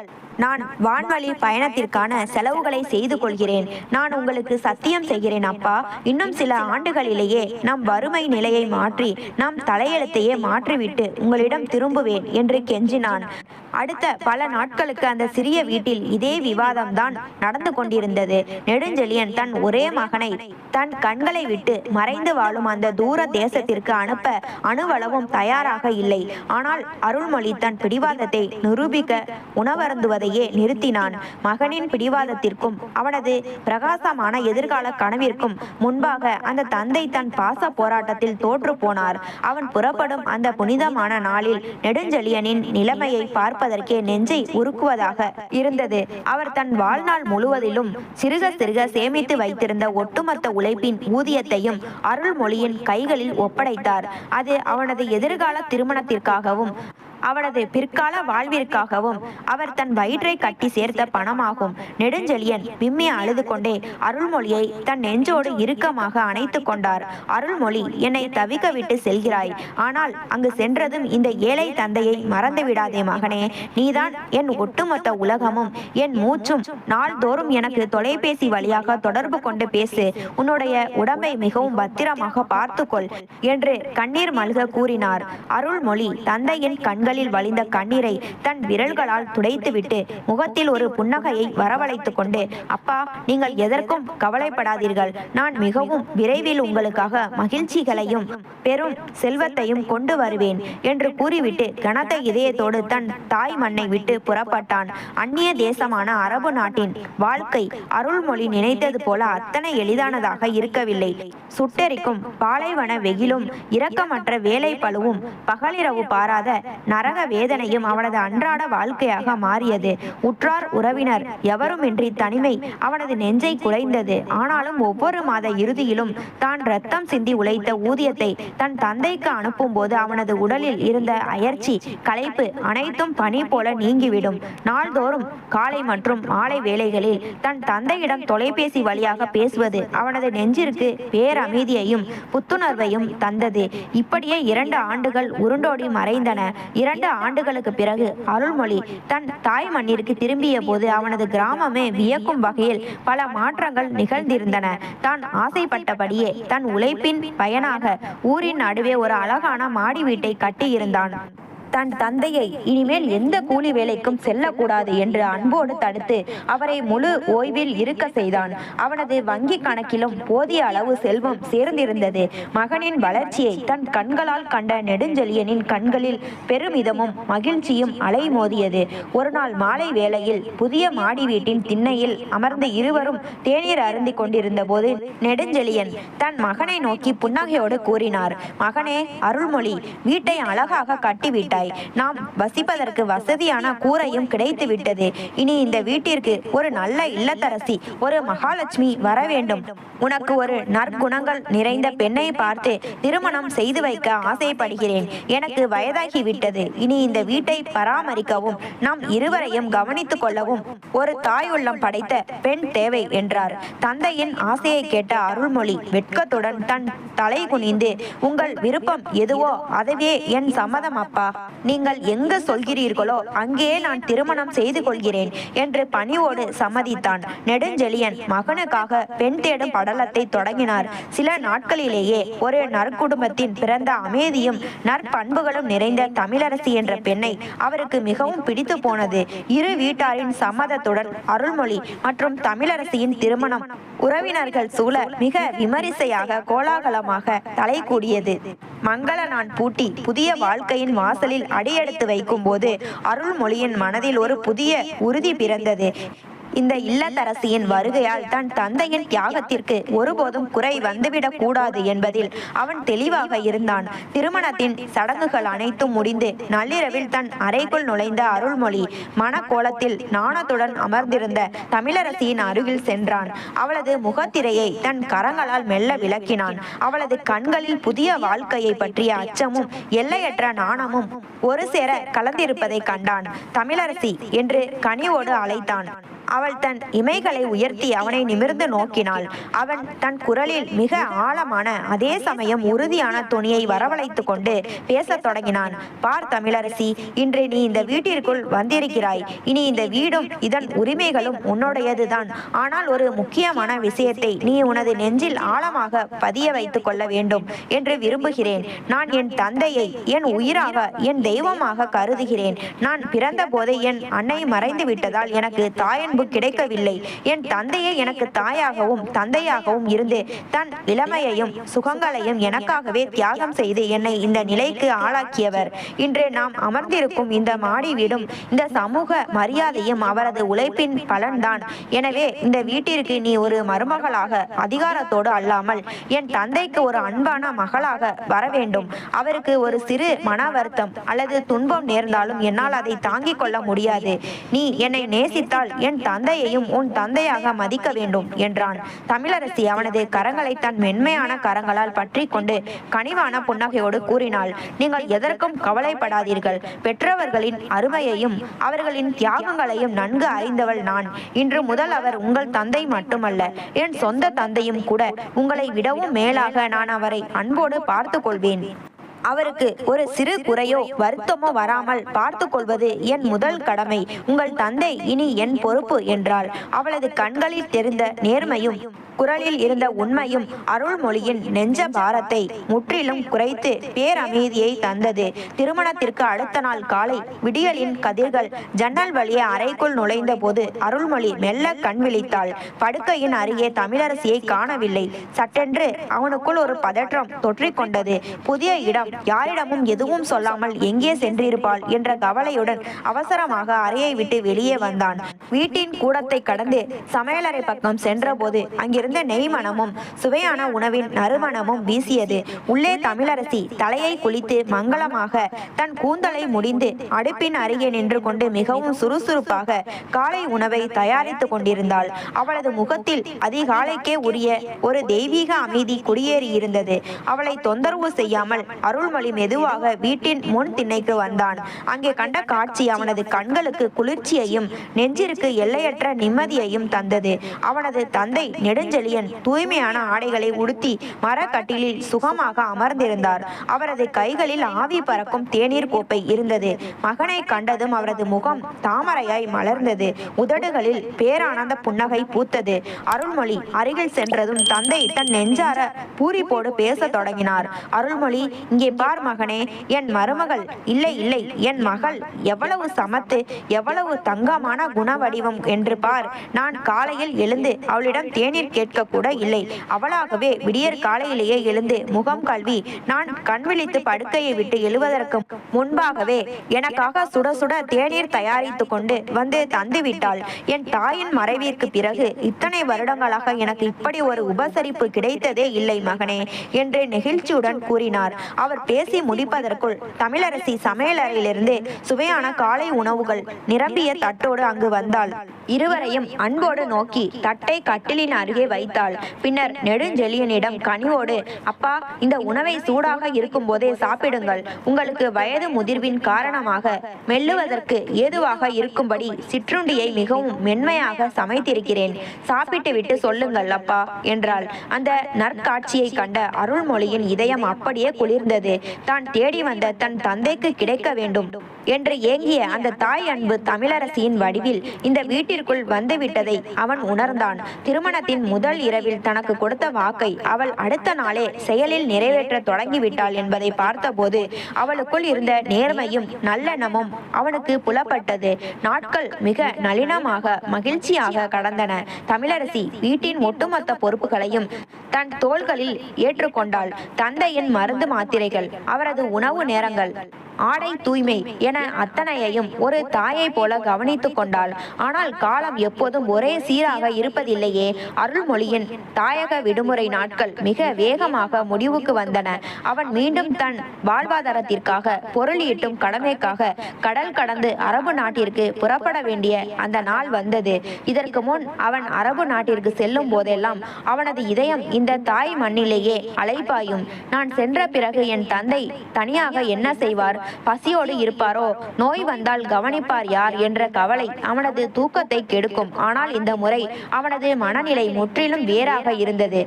நான் வான்வழி பயணத்திற்கான செலவுகளை செய்து கொள்கிறேன். நான் உங்களுக்கு சத்தியம் செய்கிறேன் அப்பா, இன்னும் சில ஆண்டுகளிலேயே நம் வறுமை நிலையை மாற்றி நம் தலையெழுத்தையே மாற்றிவிட்டு உங்களிடம் திரும்புவேன் என்று கெஞ்சினான். அடுத்த பல நாட்களுக்கு அந்த சிறிய வீட்டில் இதே விவாதம்தான் நடந்து கொண்டிருந்தது. நெடுஞ்செழியன் தன் ஒரே மகனை தன் கண்களை விட்டு மறைந்து வாழும் அந்த தூர தேசத்திற்கு அனுப்ப அணுவளவும் தயாராக இல்லை. ஆனால் அருள்மொழி தன் பிடிவாதத்தை நிரூபிக்க உணவருந்துவதையே நிறுத்தினான். மகனின் பிடிவாதத்திற்கும் அவனது பிரகாசமான எதிர்கால கனவிற்கும் முன்பாக அந்த தந்தை தன் பாச போராட்டத்தில் தோற்று போனார். அவன் புறப்படும் அந்த புனிதமான நாளில் நெடுஞ்செழியனின் நிலைமையை பார்ப்பதற்கே நெஞ்சை உருக்குவதாக இருந்தது. அவர் தன் வாழ்நாள் முழுவதிலும் சிறுக சிறுக சேமித்து வைத்திருந்த ஒட்டுமொத்த உழைப்பின் ஊதியத்தையும் அருள்மொழியின் கைகளில் ஒப்படைத்தார். அது அவனது எதிர்கால திருமணத்திற்காகவும் அவனது பிற்கால வாழ்விற்காகவும் அவர் தன் வயிற்றை கட்டி சேர்த்த பணமாகும். நெடுஞ்செழியன் விம்மி அழுது கொண்டே அருள்மொழியை தன் நெஞ்சோடு இறுக்கமாக அணைத்து கொண்டார். அருள்மொழி, என்னை தவிக்க விட்டு செல்கிறாய். ஆனால் அங்கு சென்றதும் இந்த ஏழை தந்தையை மறந்து விடாதே மகனே. நீதான் என் ஒட்டுமொத்த உலகமும் என் மூச்சும். நாள்தோறும் எனக்கு தொலைபேசி வழியாக தொடர்பு கொண்டு பேசு. உன்னுடைய உடம்பை மிகவும் பத்திரமாக பார்த்துக்கொள் என்று கண்ணீர் மல்க கூறினார். அருள்மொழி தந்தையின் கண்களில் வழிந்த கண்ணீரை தன் விரல்களால் துடைத்துவிட்டு முகத்தில் ஒரு புன்னகையை வரவழைத்து கொண்டு, அப்பா, நீங்கள் எதற்கும் கவலைப்படாதீர்கள். நான் மிகவும் விரைவில் உங்களுக்காக மகிழ்ச்சிகளையும் பெரும் செல்வத்தையும் கொண்டு வருவேன் என்று கூறிவிட்டு கனத்த இதயத்தோடு தன் தாய் மண்ணை விட்டு புறப்பட்டான். அந்நிய தேசமான அரபு நாட்டின் வாழ்க்கை அருள்மொழி நினைத்தது போல அத்தனை எளிதானதாக இருக்கவில்லை. சுட்டெரிக்கும் பாலைவன வெயிலும் இரக்கமற்ற வேலை பழுவும் பகலிரவு பாராத நரக வேதனையும் அவனது அன்றாட வாழ்க்கையாக மாறியது. உற்றார் உறவினர் எவருமின்றி தனிமை அவனது நெஞ்சை குலைந்தது. ஆனாலும் ஒவ்வொரு மாத இறுதியிலும் தான் ரத்தம் சிந்தி உழைத்த ஊதியத்தை தன் தந்தைக்கு அனுப்பும் போது அவனது உடலில் இருந்த அயர்ச்சி, களைப்பு அனைத்தும் பனி போல நீங்கிவிடும். நாள்தோறும் காலை மற்றும் மாலை வேளைகளில் தன் தந்தையிடம் தொலைபேசி வழியாக பேசுவது அவனது நெஞ்சிற்கு பேரமைதியையும் புத்துணர்வையும் தந்தது. இப்படியே 2 ஆண்டுகள் உருண்டோடி மறைந்தன. 2 ஆண்டுகளுக்கு பிறகு அருள்மொழி தன் தாய் மண்ணிற்கு திரும்பிய போது அவனது கிராமமே வியக்கும் வகையில் பல மாற்றங்கள் நிகழ்ந்திருந்தன. தான் ஆசைப்பட்டபடியே தன் உழைப்பின் பயனாக ஊரின் நடுவே ஒரு அழகான மாடி வீட்டை கட்டியிருந்தான். தன் தந்தையை இனிமேல் எந்த கூலி வேலைக்கும் செல்லக்கூடாது என்று அன்போடு தடுத்து அவரை முழு ஓய்வில் இருக்க செய்தான். அவனது வங்கி கணக்கிலும் போதிய அளவு செல்வம் சேர்ந்திருந்தது. மகனின் வளர்ச்சியை தன் கண்களால் கண்ட நெடுஞ்செழியனின் கண்களில் பெருமிதமும் மகிழ்ச்சியும் அலைமோதியது. ஒரு நாள் மாலை வேளையில் புதிய மாடி வீட்டின் திண்ணையில் அமர்ந்து இருவரும் தேநீர் அருந்தி கொண்டிருந்த போது நெடுஞ்செழியன் தன் மகனை நோக்கி புன்னகையோடு கூறினார், மகனே அருள்மொழி, வீட்டை அழகாக கட்டிவிட்டார். நாம் வசிப்பதற்கு வசதியான கூரையும் கிடைத்து விட்டது. இனி இந்த வீட்டிற்கு ஒரு நல்ல இல்லத்தரசி, ஒரு மகாலட்சுமி வர வேண்டும். உனக்கு ஒரு நற்குணங்கள் நிறைந்த பெண்ணை பார்த்து திருமணம் செய்து வைக்க ஆசைப்படுகிறேன். எனக்கு வயதாகிவிட்டது. இனி இந்த வீட்டை பராமரிக்கவும் நம் இருவரையும் கவனித்துக் கொள்ளவும் ஒரு தாய் உள்ளம் படைத்த பெண் தேவை என்றார். தந்தையின் ஆசையை கேட்ட அருள்மொழி வெட்கத்துடன் தன் தலை குனிந்து, உங்கள் விருப்பம் எதுவோ அதுவே என் சம்மதம் அப்பா. நீங்கள் எங்கு சொல்கிறீர்களோ அங்கே நான் திருமணம் செய்து கொள்கிறேன் என்று பணிவோடு சம்மதித்தான். நெடுஞ்செழியன் மகனுக்காக பெண் தேடும் படலத்தை தொடங்கினார். சில நாட்களிலேயே ஒரு நற்குடும்பத்தின் பிறந்த அமைதியும் நற்பண்புகளும் நிறைந்த தமிழரசி என்ற பெண்ணை அவருக்கு மிகவும் பிடித்து போனது. இரு வீட்டாரின் சம்மதத்துடன் அருள்மொழி மற்றும் தமிழரசியின் திருமணம் உறவினர்கள் சூழ மிக விமரிசையாக கோலாகலமாக தலை கூடியது. மங்கள நான் பூட்டி புதிய வாழ்க்கையின் வாசலில் அடியெடுத்து வைக்கும் போது அருள்மொழியின் மனதில் ஒரு புதிய உறுதி பிறந்தது. இந்த இல்லத்தரசியின் வருகையால் தன் தந்தையின் தியாகத்திற்கு ஒருபோதும் குறை வந்துவிடக் கூடாது என்பதில் அவன் தெளிவாக இருந்தான். திருமணத்தின் சடங்குகள் அனைத்தும் முடிந்து நள்ளிரவில் தன் அறைக்குள் நுழைந்த அருள்மொழி மனக்கோலத்தில் நாணத்துடன் அமர்ந்திருந்த தமிழரசியின் அருகில் சென்றான். அவளது முகத்திரையை தன் கரங்களால் மெல்ல விளக்கினான். அவளது கண்களில் புதிய வாழ்க்கையை பற்றிய அச்சமும் எல்லையற்ற நாணமும் ஒரு சேர கலந்திருப்பதை கண்டான். தமிழரசி என்று கனிவோடு அழைத்தான். அவள் தன் இமைகளை உயர்த்தி அவனை நிமிர்ந்து நோக்கினாள். அவன் தன் குரலில் மிக ஆழமான அதே சமயம் உறுதியான துணியை வரவழைத்துக் கொண்டு பேசத் தொடங்கினான். பார் தமிழரசி, இன்று நீ இந்த வீட்டிற்குள் வந்திருக்கிறாய். இனி இந்த வீடும் இதன் உரிமைகளும் உன்னுடையதுதான். ஆனால் ஒரு முக்கியமான விஷயத்தை நீ உனது நெஞ்சில் ஆழமாக பதிய வைத்துக் கொள்ள வேண்டும் என்று விரும்புகிறேன். நான் என் தந்தையை என் உயிராக, என் தெய்வமாக கருதுகிறேன். நான் பிறந்த போதே என் அன்னை மறைந்து விட்டதால் எனக்கு தாயன்பு கிடைக்கவில்லை. என் தந்தையை எனக்கு தாயாகவும் தந்தையாகவும் இருந்து தன் இளமையையும் சுகங்களையும் எனக்காகவே தியாகம் செய்து என்னை இந்த நிலைக்கு ஆளாக்கியவர். இன்று நாம் அமர்ந்திருக்கும் இந்த மாடி வீடும் இந்த சமூக மரியாதையும் அவரது உழைப்பின் பலன்தான். எனவே இந்த வீட்டிற்கு நீ ஒரு மருமகளாக அதிகாரத்தோடு அல்லாமல் என் தந்தைக்கு ஒரு அன்பான மகளாக வர வேண்டும். அவருக்கு ஒரு சிறு மன வருத்தம் அல்லது துன்பம் நேர்ந்தாலும் என்னால் அதை தாங்கிக் கொள்ள முடியாது. நீ என்னை நேசித்தால் என் தந்தையையும் உன் தந்தையாக மதிக்க வேண்டும் என்றான். தமிழரசி அவனது கரங்களை தன் மென்மையான கரங்களால் பற்றி கொண்டு கனிவான புன்னகையோடு கூறினாள். நீங்கள் எதற்கும் கவலைப்படாதீர்கள். பெற்றவர்களின் அருமையையும் அவர்களின் தியாகங்களையும் நன்கு அறிந்தவள் நான். இன்று முதல் அவர் உங்கள் தந்தை மட்டுமல்ல, என் சொந்த தந்தையும் கூட. உங்களை விடவும் மேலாக நான் அவரை அன்போடு பார்த்து கொள்வேன். அவருக்கு ஒரு சிறு குறையோ வருத்தமோ வராமல் பார்த்து கொள்வது என் முதல் கடமை. உங்கள் தந்தை இனி என் பொறுப்பு என்றாள். அவளது கண்களில் தெரிந்த நேர்மையும் குரலில் இருந்த உண்மையும் அருள்மொழியின் நெஞ்ச பாரத்தை முற்றிலும் குறைத்து பேரமைதியை தந்தது. திருமணத்திற்கு அடுத்த நாள் காலை விடியலின் கதிர்கள் ஜன்னல் வழியே அறைக்குள் நுழைந்த போது அருள்மொழி மெல்ல கண் விழித்தாள். படுக்கையின் அருகே தமிழரசியை காணவில்லை. சட்டென்று அவனுக்குள் ஒரு பதற்றம் தொற்றிக்கொண்டது. புதிய இடம், யாரிடமும் எதுவும் சொல்லாமல் எங்கே சென்றிருப்பாள் என்ற கவலையுடன் அவசரமாக அறையை விட்டு வெளியே வந்தான். வீட்டின் கூடத்தை கடந்து சமையலறை பக்கம் சென்றபோது அங்கிருந்த நெய் மனமும் சுவையான உணவின் நறுமணமும் வீசியது. உள்ளே தமிழரசி தலையை குளித்து மங்களமாக தன் கூந்தலை முடிந்து அடுப்பின் அருகே நின்று கொண்டு மிகவும் சுறுசுறுப்பாக காலை உணவை தயாரித்துக் கொண்டிருந்தாள். அவளது முகத்தில் அதிகாலைக்கே உரிய ஒரு தெய்வீக அமைதி குடியேறியிருந்தது. அவளை தொந்தரவு செய்யாமல் அருள்மொழி மெதுவாக வீட்டின் முன் திண்ணைக்கு வந்தான். அங்கே கண்ட காட்சி அவனது கண்களுக்கு குளிர்ச்சியையும் நெஞ்சிற்கு எல்லையற்ற நிம்மதியையும் தந்தது. அவனது தந்தை நெடுஞ்செழியன் தூய்மையான ஆடைகளை உடுத்தி மரக்கட்டிலில் சுகமாக அமர்ந்திருந்தார். அவரது கைகளில் ஆவி பறக்கும் தேநீர் கோப்பை இருந்தது. மகனை கண்டதும் அவரது முகம் தாமரையாய் மலர்ந்தது. உதடுகளில் பேரானந்த புன்னகை பூத்தது. அருள்மொழி அருகில் சென்றதும் தந்தை தன் நெஞ்சார பூரிப்போடு பேச தொடங்கினார். அருள்மொழி, இங்கே பார் மகனே, என் மருமகள், இல்லை இல்லை என் மகள் எவ்வளவு சமத்து, எவ்வளவு தங்கமான குணவடிவம் என்று பார். நான் காலையில் எழுந்து அவளிடம் தேநீர் கேட்க கூட இல்லை. அவளாகவே விடியற் காலையிலேயே எழுந்து முகம் கல்வி நான் கண் விழித்து படுக்கையை விட்டு எழுவதற்கு முன்பாகவே எனக்காக சுட சுட தேநீர் தயாரித்து கொண்டு வந்து தந்துவிட்டாள். என் தாயின் மறைவிற்கு பிறகு இத்தனை வருடங்களாக எனக்கு இப்படி ஒரு உபசரிப்பு கிடைத்ததே இல்லை மகனே என்று நெகிழ்ச்சியுடன் கூறினார். அவர் பேசி முடிப்பதற்குள் தமிழரசி சமையலறையிலிருந்து சுவையான காலை உணவுகள் நிரம்பிய தட்டோடு அங்கு வந்தாள். இருவரையும் அன்போடு நோக்கி தட்டை கட்டிலின் அருகே வைத்தாள். பின்னர் நெடுஞ்செழியனிடம் கனிவோடு, அப்பா, இந்த உணவை சூடாக இருக்கும் போதே சாப்பிடுங்கள். உங்களுக்கு வயது முதிர்வின் காரணமாக மெல்லுவதற்கு ஏதுவாக இருக்கும்படி சிற்றுண்டியை மிகவும் மென்மையாக சமைத்திருக்கிறேன். சாப்பிட்டு விட்டு சொல்லுங்கள் அப்பா என்றாள். அந்த நற்காட்சியை கண்ட அருள்மொழியின் இதயம் அப்படியே குளிர்ந்தது. தான் தேடி வந்த தன் தந்தைக்கு கிடைக்க வேண்டும் என்று ஏங்கிய அந்த தாய் அன்பு தமிழரசியின் வடிவில் இந்த வீட்டிற்குள் வந்துவிட்டதை அவன் உணர்ந்தான். திருமணத்தின் முதல் இரவில் தனக்கு கொடுத்த வாக்கை அவள் அடுத்த நாளே செயலில் நிறைவேற்ற தொடங்கிவிட்டாள் என்பதை பார்த்தபோது அவளுக்குள் இருந்த நேர்மையும் நல்லெண்ணமும் அவனுக்கு புலப்பட்டது. நாட்கள் மிக நளினமாக மகிழ்ச்சியாக கடந்தன. தமிழரசி வீட்டின் ஒட்டுமொத்த பொறுப்புகளையும் தன் தோள்களில் ஏற்றுக்கொண்டாள். தந்தையின் மருந்து மாத்திரைகள், அவரது உணவு நேரங்கள், ஆடை தூய்மை என அத்தனையையும் ஒரு தாயை போல கவனித்துக் கொண்டாள். ஆனால் காலம் எப்போதும் ஒரே சீராக இருப்பதில்லையே. அருள்மொழியின் தாயக விடுமுறை நாட்கள் மிக வேகமாக முடிவுக்கு வந்தன. அவன் மீண்டும் தன் வாழ்வாதாரத்திற்காக, பொருள் ஈட்டும் கடமைக்காக கடல் கடந்து அரபு நாட்டிற்கு புறப்பட வேண்டிய அந்த நாள் வந்தது. இதற்கு முன் அவன் அரபு நாட்டிற்கு செல்லும் போதெல்லாம் அவனது இதயம் இந்த தாய் மண்ணிலேயே அலைபாயும். நான் சென்ற பிறகு என் தந்தை தனியாக என்ன செய்வார்? பசியோடு இருப்பாரோ? நோய் வந்தால் கவனிப்பார் யார் என்ற கவலை அவனது தூக்கத்தை கெடுக்கும். ஆனால் இந்த முறை அவனது மனநிலை முற்றிலும் வேறாக இருந்தது.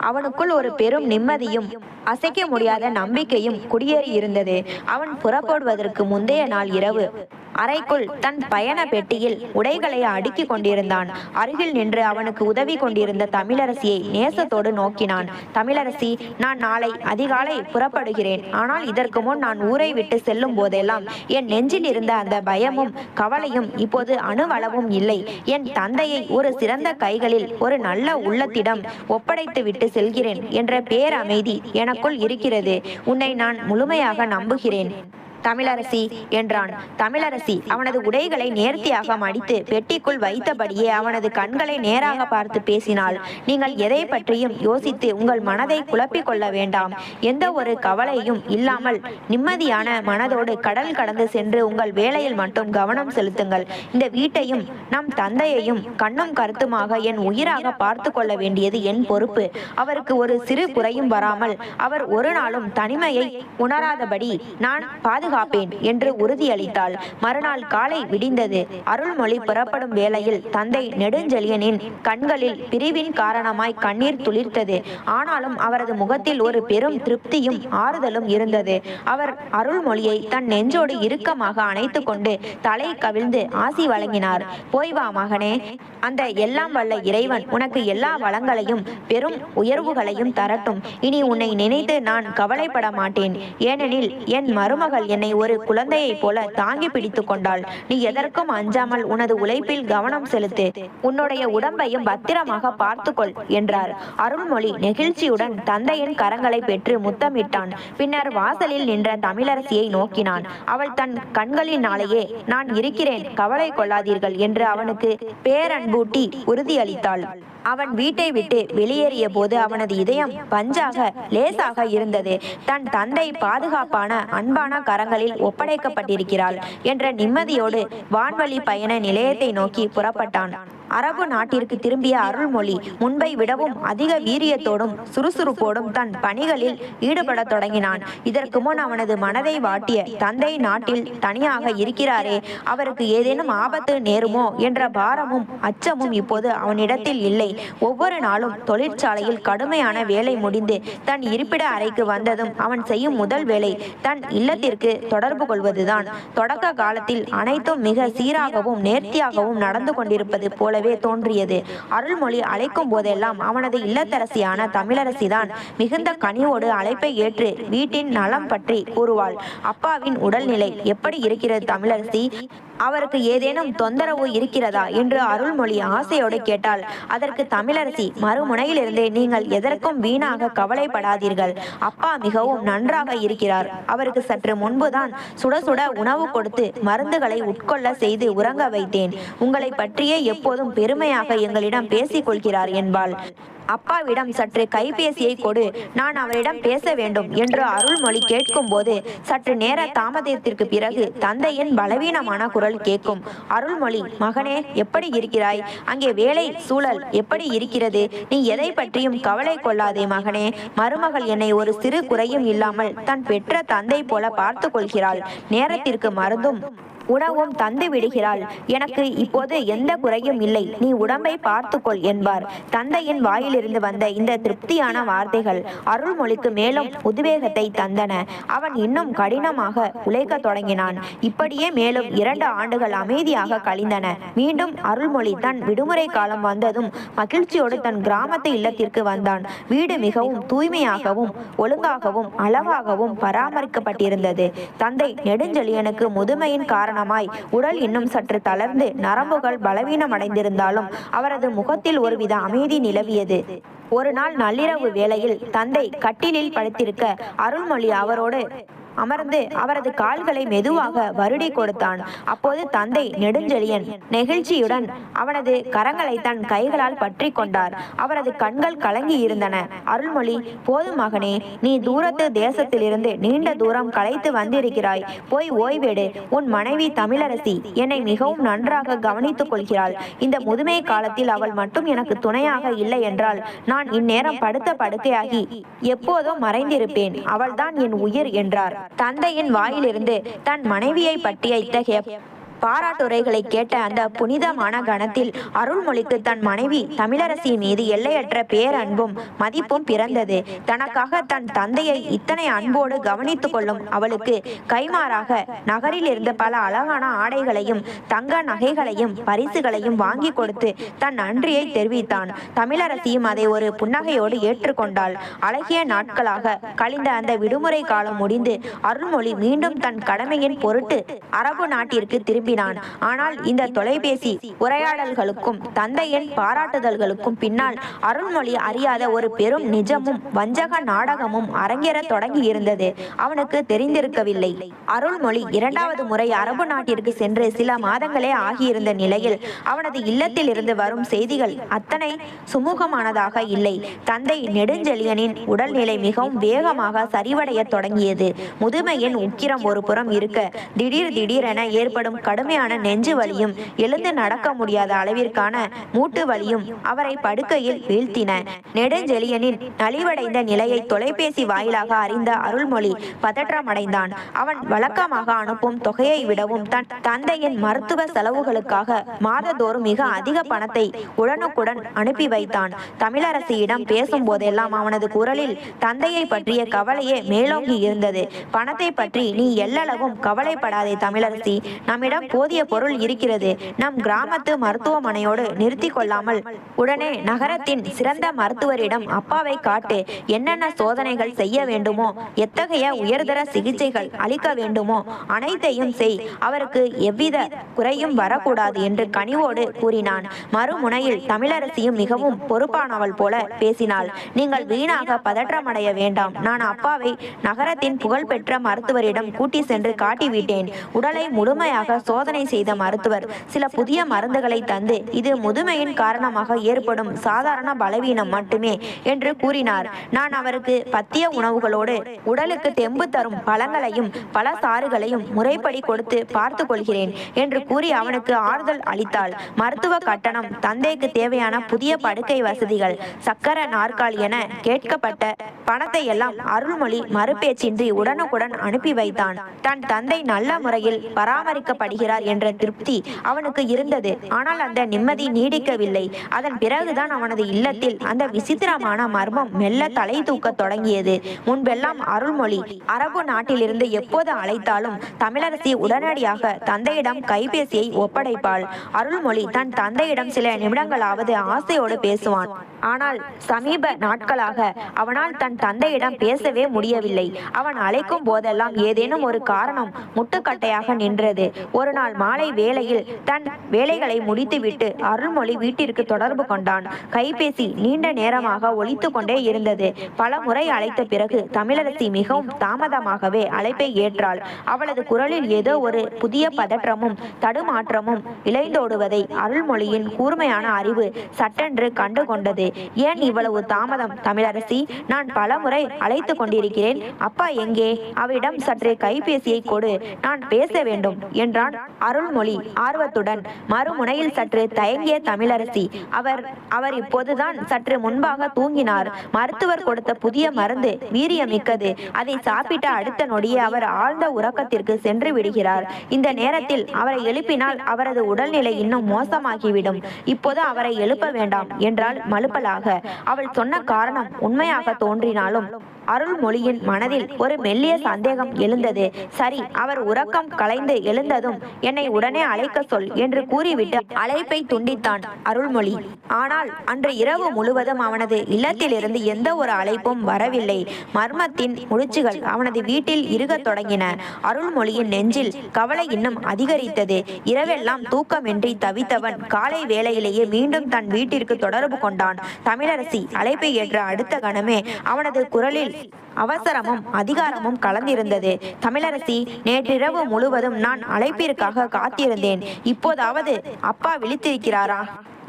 அவனுக்குள் ஒரு பெரும் நிம்மதியும் அசைக்க முடியாத நம்பிக்கையும் குடியேறி இருந்தது. அவன் புறப்படுவதற்கு முந்தைய நாள் இரவு அறைக்குள் தன் பயண பெட்டியில் உடைகளை அடுக்கி கொண்டிருந்தான். அருகில் நின்று அவனுக்கு உதவி கொண்டிருந்த தமிழரசியை நேசத்தோடு நோக்கினான். தமிழரசி, நான் நாளை அதிகாலை புறப்படுகிறேன். ஆனால் இதற்கு முன் நான் ஊரை விட்டு செல்லும் போதெல்லாம் என் நெஞ்சில் இருந்த அந்த பயமும் கவலையும் இப்போது அணுவளவும் இல்லை. என் தந்தையை ஒரு சிறந்த கைகளில் ஒரு நல்ல உள்ளத்திடம் ஒப்படைத்து விட்டு செல்கிறேன் என்ற பேரமைதி எனக்குள் இருக்கிறது. உன்னை நான் முழுமையாக நம்புகிறேன் தமிழரசி என்றான். தமிழரசி அவனது உடைகளை நேர்த்தியாக மடித்து பெட்டிக்குள் வைத்தபடியே அவனது கண்களை நேராக பார்த்து பேசினாள். நீங்கள் எதை பற்றியும் யோசித்து உங்கள் மனதை குழப்பிக் கொள்ள வேண்டாம். எந்த ஒரு கவலையும் இல்லாமல் நிம்மதியான மனதோடு கடல் கடந்து சென்று உங்கள் வேலையில் மட்டும் கவனம் செலுத்துங்கள். இந்த வீட்டையும் நம் தந்தையையும் கண்ணும் கருத்துமாக என் உயிராக பார்த்து கொள்ள வேண்டியது என் பொறுப்பு. அவருக்கு ஒரு சிறு குறையும் வராமல் அவர் ஒரு நாளும் தனிமையை உணராதபடி நான் பாதுகாப்பேன் என்று உறுதியளித்தாள். மறுநாள் காலை விடிந்தது. அருள்மொழி புறப்படும் வேளையில் தந்தை நெடுஞ்செழியனின் கண்களில் பிரிவின் காரணமாய் கண்ணீர் துளிர்த்தது. ஆனாலும் அவரது முகத்தில் ஒரு பெரும் திருப்தியும் ஆறுதலும் இருந்தது. அவர் அருள்மொழியை தன் நெஞ்சோடு இறுக்கமாக அணைத்து கொண்டு தலை கவிழ்ந்து ஆசி வழங்கினார். போய் வா மகனே, அந்த எல்லாம் வல்ல இறைவன் உனக்கு எல்லா வளங்களையும் பெரும் உயர்வுகளையும் தரட்டும். இனி உன்னை நினைத்து நான் கவலைப்பட மாட்டேன். ஏனெனில் என் மருமகள் என்னை ஒரு குழந்தையை போல தாங்கி பிடித்து கொண்டாள். நீ எதற்கும் அஞ்சாமல் உனது உழைப்பில் கவனம் செலுத்து. உன்னுடைய உடம்பையும் பத்திரமாக பார்த்துக்கொள் என்றார். அருள்மொழி நெகிழ்ச்சியுடன் தந்தையின் கரங்களை பெற்று முத்தமிட்டான். பின்னர் வாசலில் நின்ற தமிழரசியை நோக்கினான். அவள் தன் கண்களினாலேயே நான் இருக்கிறேன், கவலை கொள்ளாதீர்கள் என்று அவனுக்கு பேரன்பூட்டி உறுதியளித்தாள். அவன் வீட்டை விட்டு வெளியேறிய போது அவனது இதயம் பஞ்சாக லேசாக இருந்தது. தன் தந்தை பாதுகாப்பான அன்பான கரங்களில் ஒப்படைக்கப்பட்டிருக்கிறாள் என்ற நிம்மதியோடு வான்வழி பயண நிலையத்தை நோக்கி புறப்பட்டான். அரபு நாட்டிற்கு திரும்பிய அருள்மொழி முன்பை விடவும் அதிக வீரியத்தோடும் சுறுசுறுப்போடும் தன் பணிகளில் ஈடுபட தொடங்கினான். இதற்கு முன் அவனது மனதை வாட்டிய தந்தை நாட்டில் தனியாக இருக்கிறாரே, அவருக்கு ஏதேனும் ஆபத்து நேருமோ என்ற பாரமும் அச்சமும் இப்போது அவனிடத்தில் இல்லை. ஒவ்வொரு நாளும் தொழிற்சாலையில் கடுமையான வேலை முடிந்து தன் இருப்பிட அறைக்கு வந்ததும் அவன் செய்யும் முதல் வேலை தன் இல்லத்திற்கு தொடர்பு கொள்வதுதான். தொடக்க காலத்தில் அனைத்தும் மிக சீராகவும் நேர்த்தியாகவும் நடந்து கொண்டிருப்பது போலவே தோன்றியது. அருள்மொழி அழைக்கும் போதெல்லாம் அவனது இல்லத்தரசியான தமிழரசிதான் மிகுந்த கனிவோடு அழைப்பை ஏற்று வீட்டின் நலம் பற்றி கூறுவாள். அப்பாவின் உடல்நிலை எப்படி இருக்கிறது தமிழரசி? அவருக்கு ஏதேனும் தொந்தரவு இருக்கிறதா என்று அருள்மொழி ஆசையோடு கேட்டாள். அதற்கு தமிழரசி மறுமுனையிலிருந்து, நீங்கள் எதற்கும் வீணாக கவலைப்படாதீர்கள். அப்பா மிகவும் நன்றாக இருக்கிறார். அவருக்கு சற்று முன்புதான் சுட சுட உணவு கொடுத்து மருந்துகளை உட்கொள்ள செய்து உறங்க வைத்தேன். உங்களை பற்றியே எப்போதும் பெருமையாக எங்களிடம் பேசிக் கொள்கிறார் என்பாள். அப்பாவிடம் சற்று கைபேசியை கொடு, நான் அவரிடம் பேச வேண்டும் என்று அருள்மொழி கேட்கும் போது சற்று நேர தாமதத்திற்கு பிறகு தந்தையின் பலவீனமான குரல் கேட்கும். அருள்மொழி, மகனே, எப்படி இருக்கிறாய்? அங்கே வேலை சூழல் எப்படி இருக்கிறது? நீ எதை பற்றியும் கவலை கொள்ளாதே மகனே. மருமகள் என்னை ஒரு சிறு குறையும் இல்லாமல் தன் பெற்ற தந்தை போல பார்த்து கொள்கிறாள். நேரத்திற்கு மருந்தும் உணவும் தந்து விடுகிறாள். எனக்கு இப்போது எந்த குறையும் இல்லை. நீ உடம்பை பார்த்துக்கொள் என்பார். தந்தையின் வாயிலிருந்து வந்த இந்த திருப்தியான வார்த்தைகள் அருள்மொழிக்கு மேலும் உத்வேகத்தை தந்தன. அவன் இன்னும் கடினமாக உழைக்க தொடங்கினான். இப்படியே மேலும் 2 ஆண்டுகள் அமைதியாக கழிந்தன. மீண்டும் அருள்மொழி தன் விடுமுறை காலம் வந்ததும் மகிழ்ச்சியோடு தன் கிராமத்து இல்லத்திற்கு வந்தான். வீடு மிகவும் தூய்மையாகவும் ஒழுங்காகவும் அழகாகவும் பராமரிக்கப்பட்டிருந்தது. தந்தை நெடுஞ்செழியனுக்கு முதுமையின் காரணமாய் உடல் இன்னும் சற்று தளர்ந்து நரம்புகள் பலவீனமடைந்திருந்தாலும் அவரது முகத்தில் ஒருவித அமைதி நிலவியது. ஒரு நாள் நள்ளிரவு வேளையில் தந்தை கட்டிலில் படுத்திருக்க அருள்மொழி அவரோடு அமர்ந்து அவரது கால்களை மெதுவாக வருடி கொடுத்தான். அப்போது தந்தை நெடுஞ்செழியன் நெகிழ்ச்சியுடன் அவனது கரங்களை தன் கைகளால் பற்றி கொண்டார். அவரது கண்கள் கலங்கி இருந்தன. அருள்மொழி, போதும் மகனே, நீ தூரத்து தேசத்திலிருந்து நீண்ட தூரம் களைத்து வந்திருக்கிறாய். போய் ஓய்வெடு. உன் மனைவி தமிழரசி என்னை மிகவும் நன்றாக கவனித்துக் கொள்கிறாள். இந்த முதுமை காலத்தில் அவள் மட்டும் எனக்கு துணையாக இல்லை என்றால் நான் இந்நேரம் படுத்த படுக்கையாகி எப்போதோ மறைந்திருப்பேன். அவள்தான் என் உயிர் என்றார். தந்தையின் வாயிலிருந்து தன் மனைவியை பற்றிய இத்தகைய பாராட்டுரைகளை கேட்ட அந்த புனிதமான கணத்தில் அருள்மொழிக்கு தன் மனைவி தமிழரசி மீது எல்லையற்ற பேரன்பும் மதிப்பும் பிறந்தது. தனக்காக தன் தந்தையை இத்தனை அன்போடு கவனித்துக் கொள்ளும் அவளுக்கு கைமாறாக நகரில் இருந்த பல அழகான ஆடைகளையும் தங்க நகைகளையும் பரிசுகளையும் வாங்கி கொடுத்து தன் நன்றியை தெரிவித்தான். தமிழரசியும் அதை ஒரு புன்னகையோடு ஏற்றுக்கொண்டாள். அழகிய நாட்களாக கழிந்த அந்த விடுமுறை காலம் முடிந்து அருள்மொழி மீண்டும் தன் கடமையின் பொருட்டு அரபு நாட்டிற்கு திரும்பி. ஆனால் இந்த தொலைபேசி உரையாடல்களுக்கும் தந்தையின் பாராட்டுதல்களுக்கும் பின்னால் அருள்மொழி அறியாத ஒரு பெரும் நிஜமும் வஞ்சக நாடகமும் அரங்கேற தொடங்கி இருந்தது. அவனுக்கு தெரிந்திருக்கவில்லை. அருள்மொழி இரண்டாவது முறை அரபு நாட்டிற்கு சென்று சில மாதங்களே ஆகியிருந்த நிலையில் அவனது இல்லத்தில் இருந்து வரும் செய்திகள் அத்தனை சுமூகமானதாக இல்லை. தந்தை நெடுஞ்செழியனின் உடல்நிலை மிகவும் வேகமாக சரிவடைய தொடங்கியது. முதுமையின் உக்கிரம் ஒரு புறம் இருக்க திடீரென ஏற்படும் கடுமையான நெஞ்சு வலியும் எழுந்து நடக்க முடியாத அளவிற்கான மூட்டு வலியும் அவரை படுக்கையில் வீழ்த்தின. நெடுஞ்செழியனின் நலிவடைந்த நிலையை தொலைபேசி வாயிலாக அறிந்த அருள்மொழி பதற்றமடைந்தான். அவன் வழக்கமாக அனுப்பும் தொகையை விடவும் தன் தந்தையின் மருத்துவ செலவுகளுக்காக மாதந்தோறும் மிக அதிக பணத்தை உடனுக்குடன் அனுப்பி வைத்தான். தமிழரசியிடம் பேசும் போதெல்லாம் அவனது குரலில் தந்தையை பற்றிய கவலையே மேலோங்கி இருந்தது. பணத்தை பற்றி நீ எல்லளவும் கவலைப்படாதே தமிழரசி. நம்மிடம் போதிய பொருள் இருக்கிறது. நம் கிராமத்து மருத்துவமனையோடு நிறுத்தி கொள்ளாமல் உடனே நகரத்தின் சிறந்த மருத்துவரிடம் அப்பாவை காட்டு. என்னென்ன சோதனைகள் செய்ய வேண்டுமோ, எத்தகைய உயர்தர சிகிச்சைகள் அளிக்க வேண்டுமோ அனைத்தையும் செய். அவருக்கு எவ்வித குறையும் வரக்கூடாது என்று கனிவோடு கூறினான். மறுமுனையில் தமிழரசியும் மிகவும் பொறுப்பானவள் போல பேசினாள். நீங்கள் வீணாக பதற்றமடைய வேண்டாம். நான் அப்பாவை நகரத்தின் புகழ்பெற்ற மருத்துவரிடம் கூட்டி சென்று காட்டிவிட்டேன். உடலை முழுமையாக சோதனை செய்த மருத்துவர் சில புதிய மருந்துகளை தந்து இது முதுமையின் காரணமாக ஏற்படும் சாதாரண பலவீனம் மட்டுமே என்று கூறினார். நான் அவருக்கு பத்திய உணவுகளோடு உடலுக்கு தெம்பு தரும் பழங்களையும் பல சாறுகளையும் முறைப்படி கொடுத்து பார்த்து கொள்கிறேன் என்று கூறி அவனுக்கு ஆறுதல் அளித்தாள். மருத்துவ கட்டணம், தந்தைக்கு தேவையான புதிய படுக்கை வசதிகள், சக்கர நாற்காலி என கேட்கப்பட்ட பணத்தை எல்லாம் அருள்மொழி மறுபேச்சின்றி உடனுக்குடன் அனுப்பி வைத்தான். தன் தந்தை நல்ல முறையில் பராமரிக்கப்படுகிறார் என்ற திருப்தி அவனுக்கு இருந்தது. ஆனால் அந்த நிம்மதி நீடிக்கவில்லை. அதன் பிறகுதான் அவனது இல்லத்தில் அந்த விசித்திரமான மர்மம் மெல்ல தலை தூக்க தொடங்கியது. முன்பெல்லாம் அருள்மொழி அரபு நாட்டிலிருந்து எப்போது அழைத்தாலும் தமிழரசி உடனடியாக தந்தையிடம் கைபேசியை ஒப்படைப்பாள். அருள்மொழி தன் தந்தையிடம் சில நிமிடங்களாவது ஆசையோடு பேசுவான். ஆனால் சமீப நாட்களாக அவனால் தன் தந்தையிடம் பேசவே முடியவில்லை. அவன் அழைக்கும் போதெல்லாம் ஏதேனும் ஒரு காரணம் முட்டுக்கட்டையாக நின்றது. ஒரு நாள் மாலை வேளையில் தன் வேலைகளை முடித்துவிட்டு அருள்மொழி வீட்டிற்கு தொடர்பு கொண்டான். கைபேசி நீண்ட நேரமாக ஒலித்து கொண்டே இருந்தது. பல முறை அழைத்த பிறகு தமிழரசி மிகவும் தாமதமாகவே அழைப்பை ஏற்றாள். அவளது குரலில் ஏதோ ஒரு புதிய பதற்றமும் தடுமாற்றமும் இழைந்தோடுவதை அருள்மொழியின் கூர்மையான அறிவு சட்டென்று கண்டு கொண்டது. ஏன் இவ்வளவு தாமதம் தமிழரசி? நான் பல முறை அழைத்து கொண்டிருக்கிறேன். அப்பா எங்கே? அவிடம் சற்று கைபேசியை கொடு, நான் பேச வேண்டும் என்றான் அருள்மொழி ஆர்வத்துடன். மறுமுனையில் சற்று தயங்கிய தமிழரசி, அவர் இப்போதுதான் சற்று முன்பாக தூங்கினார். மருத்துவர் கொடுத்த புதிய மருந்து வீரியமிக்கது. அதை சாப்பிட்ட அடுத்த நொடியே அவர் ஆழ்ந்த உறக்கத்திற்கு சென்று விடுகிறார். இந்த நேரத்தில் அவரை எழுப்பினால் அவரது உடல்நிலை இன்னும் மோசமாகிவிடும். இப்போது அவரை எழுப்ப வேண்டாம் என்றால் மழுப்பலாக. அவள் சொன்ன காரணம் உண்மையாக தோன்றினாலும் அருள்மொழியின் மனதில் ஒரு மெல்லிய சந்தேகம் எழுந்தது. சரி, அவர் உறக்கம் கலைந்து எழுந்ததும் என்னை உடனே அழைக்க சொல் என்று கூறிவிட்டு அழைப்பை துண்டித்தான் அருள்மொழி. ஆனால் அன்று இரவு முழுவதும் அவனது இல்லத்திலிருந்து எந்த ஒரு அழைப்பும் வரவில்லை. மர்மத்தின் முடிச்சுகள் அவனது வீட்டில் இறுகத் தொடங்கின. அருள்மொழியின் நெஞ்சில் கவலை இன்னும் அதிகரித்தது. இரவெல்லாம் தூக்கமின்றி தவித்தவன் காலை வேளையிலேயே மீண்டும் தன் வீட்டிற்கு தொடர்பு கொண்டான். தமிழரசி அழைப்பை ஏற்ற அடுத்த கணமே அவனது குரலில் அவசரமும் அதிகாரமும் கலந்திருந்தது. தமிழரசி, நேற்றிரவு முழுவதும் நான் அழைப்பிற்காக காத்திருந்தேன். இப்போதாவது அப்பா விழித்திருக்கிறாரா?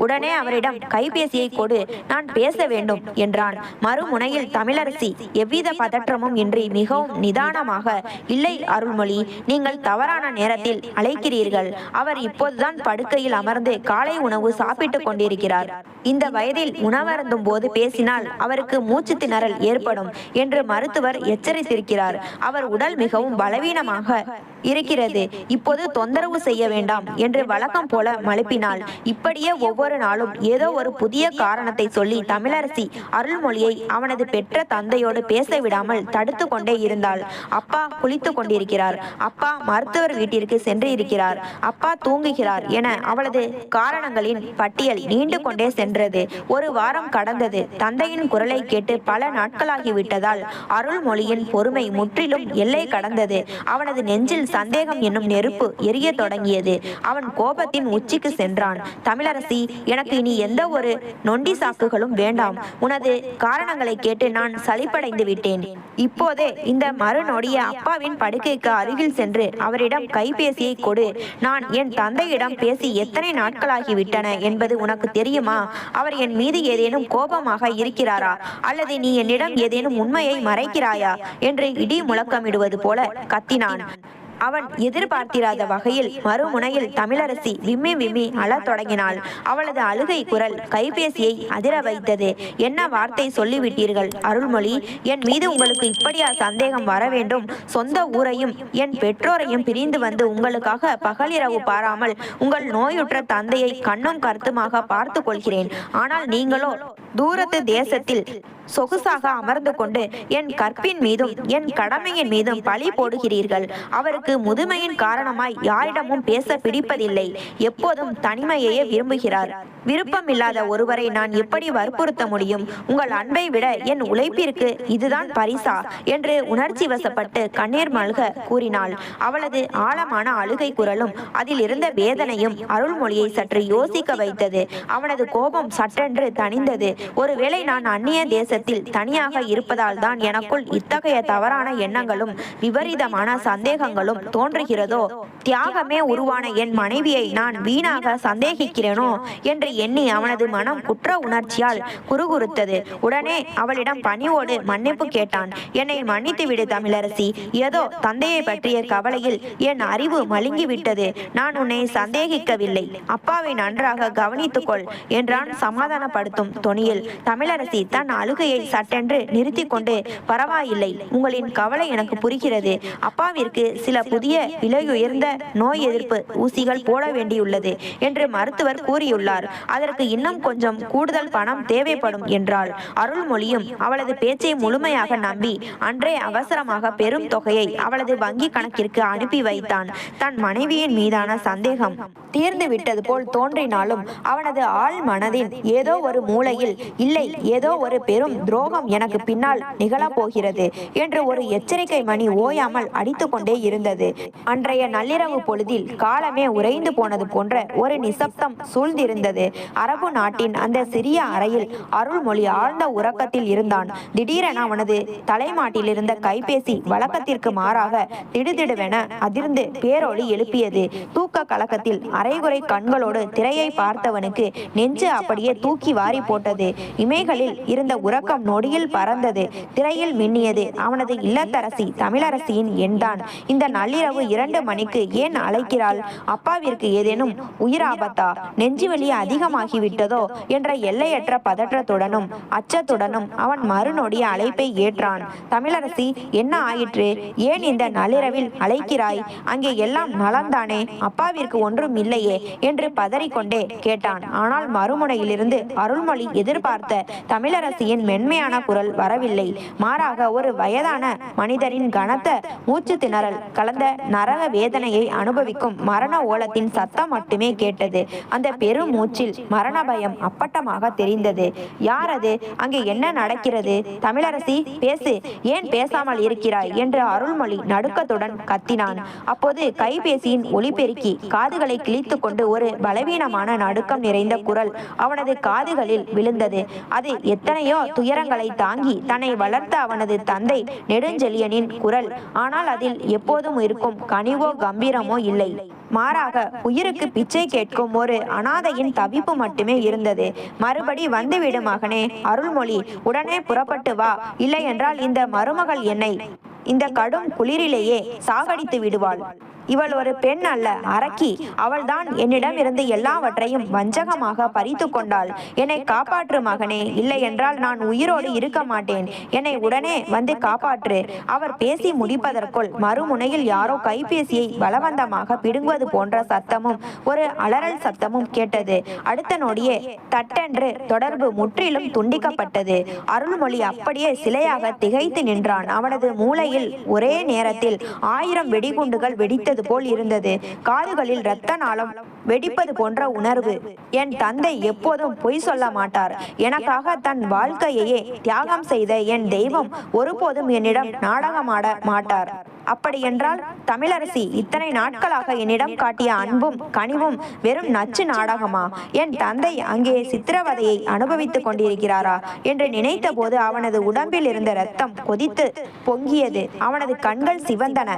உடனே அவரிடம் கைபேசியை கொடு, நான் பேச வேண்டும் என்றான். மறுமுனையில் தமிழரசி எவ்வித பதற்றமும் இன்றி மிகவும் நிதானமாக, இல்லை அருள்மொழி, நீங்கள் தவறான நேரத்தில் அழைக்கிறீர்கள். அவர் இப்போதுதான் படுக்கையில் அமர்ந்து காலை உணவு சாப்பிட்டுக் கொண்டிருக்கிறார். இந்த வயதில் உணவருந்தும் போது பேசினால் அவருக்கு மூச்சு திணறல் ஏற்படும் என்று மருத்துவர் எச்சரித்திருக்கிறார். அவர் உடல் மிகவும் பலவீனமாக இருக்கிறது. இப்போது தொந்தரவு செய்ய வேண்டாம் என்று வழக்கம் போல மழுப்பினாள். இப்படியே ஒவ்வொரு நாளும் ஏதோ ஒரு புதிய காரணத்தை சொல்லி தமிழரசி அருள்மொழியை அவனது பெற்ற தந்தையோடு பேச விடாமல் தடுத்து கொண்டே இருந்தாள். அப்பா குளித்து கொண்டிருக்கிறார், அப்பா மருத்துவர் வீட்டிற்கு சென்று இருக்கிறார், அப்பா தூங்குகிறார் என அவளது காரணங்களின் பட்டியல் நீண்டு கொண்டே சென்றது. ஒரு வாரம் கடந்தது. தந்தையின் குரலை கேட்டு பல நாட்களாகிவிட்டதால் அருள்மொழியின் பொறுமை முற்றிலும் எல்லை கடந்தது. அவனது நெஞ்சில் சந்தேகம் என்னும் நெருப்பு எரிய தொடங்கியது. அவன் கோபத்தின் உச்சிக்கு சென்றான். தமிழரசி, எனக்கு இனி எந்த ஒரு நொண்டி சாக்குகளும் வேண்டாம். உனது காரணங்களை கேட்டு நான் சலிப்படைந்து விட்டேன். இப்போதே இந்த மறுநொடிய அப்பாவின் படுக்கைக்கு அருகில் சென்று அவரிடம் கைபேசியை கொடு. நான் என் தந்தையிடம் பேசி எத்தனை நாட்களாகிவிட்டன என்பது உனக்கு தெரியுமா? அவர் என் மீது ஏதேனும் கோபமாக இருக்கிறாரா, அல்லது நீ என்னிடம் ஏதேனும் உண்மையை மறைக்கிறாயா என்று இடி முழக்கமிடுவது போல கத்தினான். அவன் எதிர்பார்த்திராத வகையில் மறுமுனையில் தமிழரசி விம்மி விம்மி அழத் தொடங்கினாள். அவளது அழுகை குரல் கைபேசியை அதிர வைத்தது. என்ன வார்த்தை சொல்லிவிட்டீர்கள் அருள்மொழி? என் மீது உங்களுக்கு இப்படியா சந்தேகம் வர வேண்டும்? சொந்த ஊரையும் என் பெற்றோரையும் பிரிந்து வந்து உங்களுக்காக பகலிரவு பாராமல் உங்கள் நோயுற்ற தந்தையை கண்ணும் கருத்துமாக பார்த்து கொள்கிறேன். ஆனால் நீங்களோ தூரத்து தேசத்தில் சொகுசாக அமர்ந்து கொண்டு என் கற்பின் மீதும் என் கடமையின் மீதும் பழி போடுகிறீர்கள். அவருக்கு முதுமையின் காரணமாய் யாரிடமும் பேச பிடிப்பதில்லை. எப்போதும் தனிமையையே விரும்புகிறார். விருப்பமில்லாத ஒருவரை நான் எப்படி வற்புறுத்த முடியும்? உங்கள் அன்பை விட என் உழைப்பிற்கு இதுதான் பரிசா என்று உணர்ச்சி வசப்பட்டு கண்ணீர் மல்க கூறினாள். அவளது ஆழமான அழுகை குரலும் அதில் இருந்த வேதனையும் அருள்மொழியை சற்று யோசிக்க வைத்தது. அவனது கோபம் சட்டென்று தணிந்தது. ஒருவேளை நான் அந்நிய தேசத்தில் தனியாக இருப்பதால் தான் எனக்குள் இத்தகைய தவறான எண்ணங்களும் விபரீதமான சந்தேகங்களும் தோன்றுகிறதோ? தியாகமே உருவான என் மனைவியை நான் வீணாக சந்தேகிக்கிறேனோ என்று எண்ணி அவனது மனம் குற்ற உணர்ச்சியால் குறுகுறுத்தது. உடனே அவளிடம் பணிவோடு மன்னிப்பு கேட்டான். என்னை மன்னித்து விடு தமிழரசி. ஏதோ தந்தையை பற்றிய கவலையில் என் அறிவு மழுங்கிவிட்டது. நான் உன்னை சந்தேகிக்கவில்லை. அப்பாவை நன்றாக கவனித்துக்கொள் என்றான் சமாதானப்படுத்தும் தொனியில். தமிழரசி தன் அழுகையை சட்டென்று நிறுத்தி கொண்டு, பரவாயில்லை, உங்களின் கவலை எனக்கு புரிகிறது. அப்பாவிற்கு சில புதிய விலையுயர்ந்த நோய் எதிர்ப்பு ஊசிகள் போட வேண்டியுள்ளது என்று மருத்துவர் கூறியுள்ளார். அதற்கு இன்னும் கொஞ்சம் கூடுதல் பணம் தேவைப்படும் என்றாள். அருள்மொழியும் அவளது பேச்சை முழுமையாக நம்பி அன்றே அவசரமாக பெரும் தொகையை அவளது வங்கி கணக்கிற்கு அனுப்பி வைத்தான். தன் மனைவியின் மீதான சந்தேகம் தீர்ந்து விட்டது போல் தோன்றினாலும் அவனது ஆழ் மனதின் ஏதோ ஒரு மூலையில், இல்லை, ஏதோ ஒரு பெரும் துரோகம் எனக்கு பின்னால் நிகழப்போகிறது என்று ஒரு எச்சரிக்கை மணி ஓயாமல் அடித்து கொண்டே இருந்தது. அன்றைய நள்ளிரவு பொழுதில் காலமே உறைந்து போனது போன்ற ஒரு நிசப்தம் சூழ்ந்திருந்தது. அரபு நாட்டின் அந்த சிறிய அறையில் அருள்மொழி ஆழ்ந்த உறக்கத்தில் இருந்தான். திடீரென அவனது தலைமாட்டில் இருந்த கைபேசி வழக்கத்திற்கு மாறாக திடுதிடுவென அதிர்ந்து பேரொளி எழுப்பியது. தூக்க கலக்கத்தில் அரைகுறை கண்களோடு திரையை பார்த்தவனுக்கு நெஞ்சு அப்படியே தூக்கி வாரி போட்டது. இமைகளில் இருந்த உறக்கம் நொடியில் பறந்தது. திரையில் மின்னியது அவனது இல்லத்தரசி தமிழரசியின் எண்தான். இந்த நள்ளிரவு 2 மணிக்கு ஏன் அழைக்கிறாள்? அப்பாவிற்கு ஏதேனும் உயிர் ஆபத்தா? நெஞ்சுவலி அதிகமாகிவிட்டதோ என்ற எல்லையற்ற பதற்றத்துடனும் அச்சத்துடனும் அவன் மறுநொடிய அழைப்பை ஏற்றான். தமிழரசி, என்ன ஆயிற்று? ஏன் இந்த நள்ளிரவில் அழைக்கிறாய்? அங்கே எல்லாம் நலம்தானே? அப்பாவிற்கு ஒன்றும் இல்லையே என்று பதறிக்கொண்டே கேட்டான். ஆனால் மறுமுனையிலிருந்து அருள்மொழி எதிர்பார்த்த தமிழரசியின் மென்மையான குரல் வரவில்லை. மாறாக ஒரு வயதான மனிதரின் கனத்த மூச்சு திணறல் கலந்த நரக வேதனையை அனுபவிக்கும் மரண ஓலத்தின் சத்தம் மட்டுமே கேட்டது. அந்த பெரும் மூச்சில் மரண பயம் அப்பட்டமாக தெரிந்தது. யார் அது? அங்கே என்ன நடக்கிறது? தமிழரசி, பேசு, ஏன் பேசாமல் இருக்கிறாய் என்று அருள்மொழி நடுக்கத்துடன் கத்தினான். அப்போது கைபேசியின் ஒலிபெருக்கி காதுகளை கிழித்து கொண்டு ஒரு பலவீனமான நடுக்கம் நிறைந்த குரல் அவனது காதுகளில் விழுந்தது. இருந்தது. அது எத்தனையோ துயரங்களை தாங்கி தன்னை வளர்த்த அவனது தந்தை நெடுஞ்செழியனின் குரல். ஆனால் அதில் எப்போதும் இருக்கும் கனிவோ கம்பீரமோ இல்லை. மாறாக உயிருக்கு பிச்சை கேட்கும் ஒரு அனாதையின் தவிப்பு மட்டுமே இருந்தது. மறுபடி வந்துவிடு மகனே, அருள்மொழி, உடனே புறப்பட்டு வா, இல்லை என்றால் இந்த மருமகள் என்னை இந்த கடும் குளிரிலேயே சாகடித்து விடுவாள். இவள் ஒரு பெண் அல்ல, அரக்கி. அவள்தான் என்னிடம் இருந்து எல்லாவற்றையும் வஞ்சகமாக பறித்து கொண்டாள். என்னை காப்பாற்று மகனே, இல்லை என்றால் நான் உயிரோடு இருக்க மாட்டேன். என்னை உடனே வந்து காப்பாற்று. அவர் பேசி முடிப்பதற்குள் மறுமுனையில் யாரோ கைபேசியை பலவந்தமாக பிடுங்குவது போன்ற சத்தமும் ஒரு அலறல் சத்தமும் கேட்டது. அடுத்த நொடியே தட்டென்று தொடர்பு முற்றிலும் துண்டிக்கப்பட்டது. அருள்மொழி அப்படியே சிலையாக திகைத்து நின்றான். அவனது மூளையில் ஒரே நேரத்தில் 1000 வெடிகுண்டுகள் வெடித்தது போல் இருந்தது. காதுகளில் இரத்த நாளம் வெடிப்பது போன்ற உணர்வு. என் தந்தை எப்போதும் பொய் சொல்ல மாட்டார். எனக்காக தன் வாழ்க்கையையே தியாகம் செய்த என் தெய்வம் ஒருபோதும் என்னிடம் நாடகமாட மாட்டார். அப்படியென்றால் தமிழரசி இத்தனை நாட்களாக என்னிடம் காட்டிய அன்பும் கனிவும் வெறும் நச்சு நாடகமா? என் தந்தை அங்கே சித்திரவதையை அனுபவித்துக் கொண்டிருக்கிறாரா என்று நினைத்த போது அவனது உடம்பில் இருந்த இரத்தம் கொதித்து பொங்கியது. அவனது கண்கள் சிவந்தன.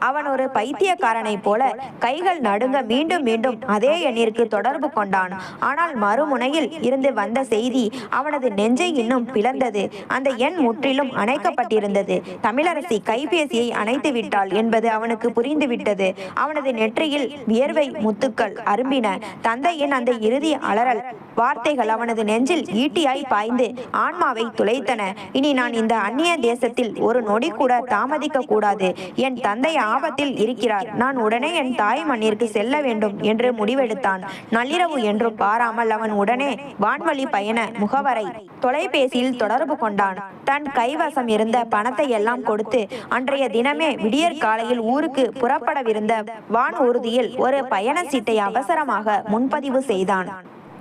அவன் ஒரு பைத்தியக்காரனைப் போல கைகள் நடுங்க மீண்டும் மீண்டும் அதே எண்ணிற்கு தொடர்பு கொண்டான். ஆனால் மறுமுனையில் இருந்து வந்த செய்தி அவனது நெஞ்சை இன்னும் பிளந்தது. அந்த எண் முற்றிலும் அணைக்கப்பட்டிருந்தது. தமிழரசி கைபேசியை அணைத்து விட்டாள் என்பது அவனுக்கு புரிந்துவிட்டது. அவனது நெற்றியில் வியர்வை முத்துக்கள் அரும்பின. தந்தையின் அந்த இறுதி அலறல் வார்த்தைகள் அவனது நெஞ்சில் ஈட்டியாய் பாய்ந்து ஆன்மாவை துளைத்தன. இனி நான் இந்த அந்நிய தேசத்தில் ஒரு நொடி கூட தாமதிக்க கூடாது. என் தந்தை ஆபத்தில் இருக்கிறார். நான் உடனே என் தாய் மண்ணிற்கு செல்ல வேண்டும் என்று முடிவெடுத்தான். நள்ளிரவு என்றும் பாராமல் அவன் உடனே வான்வழி பயண முகவரை தொலைபேசியில் தொடர்பு கொண்டான். தன் கைவசம் இருந்த பணத்தை எல்லாம் கொடுத்து அன்றைய தினமே விடியற் காலையில் ஊருக்கு புறப்படவிருந்த வான் ஊர்தியில் ஒரு பயண சீட்டை அவசரமாக முன்பதிவு செய்தான்.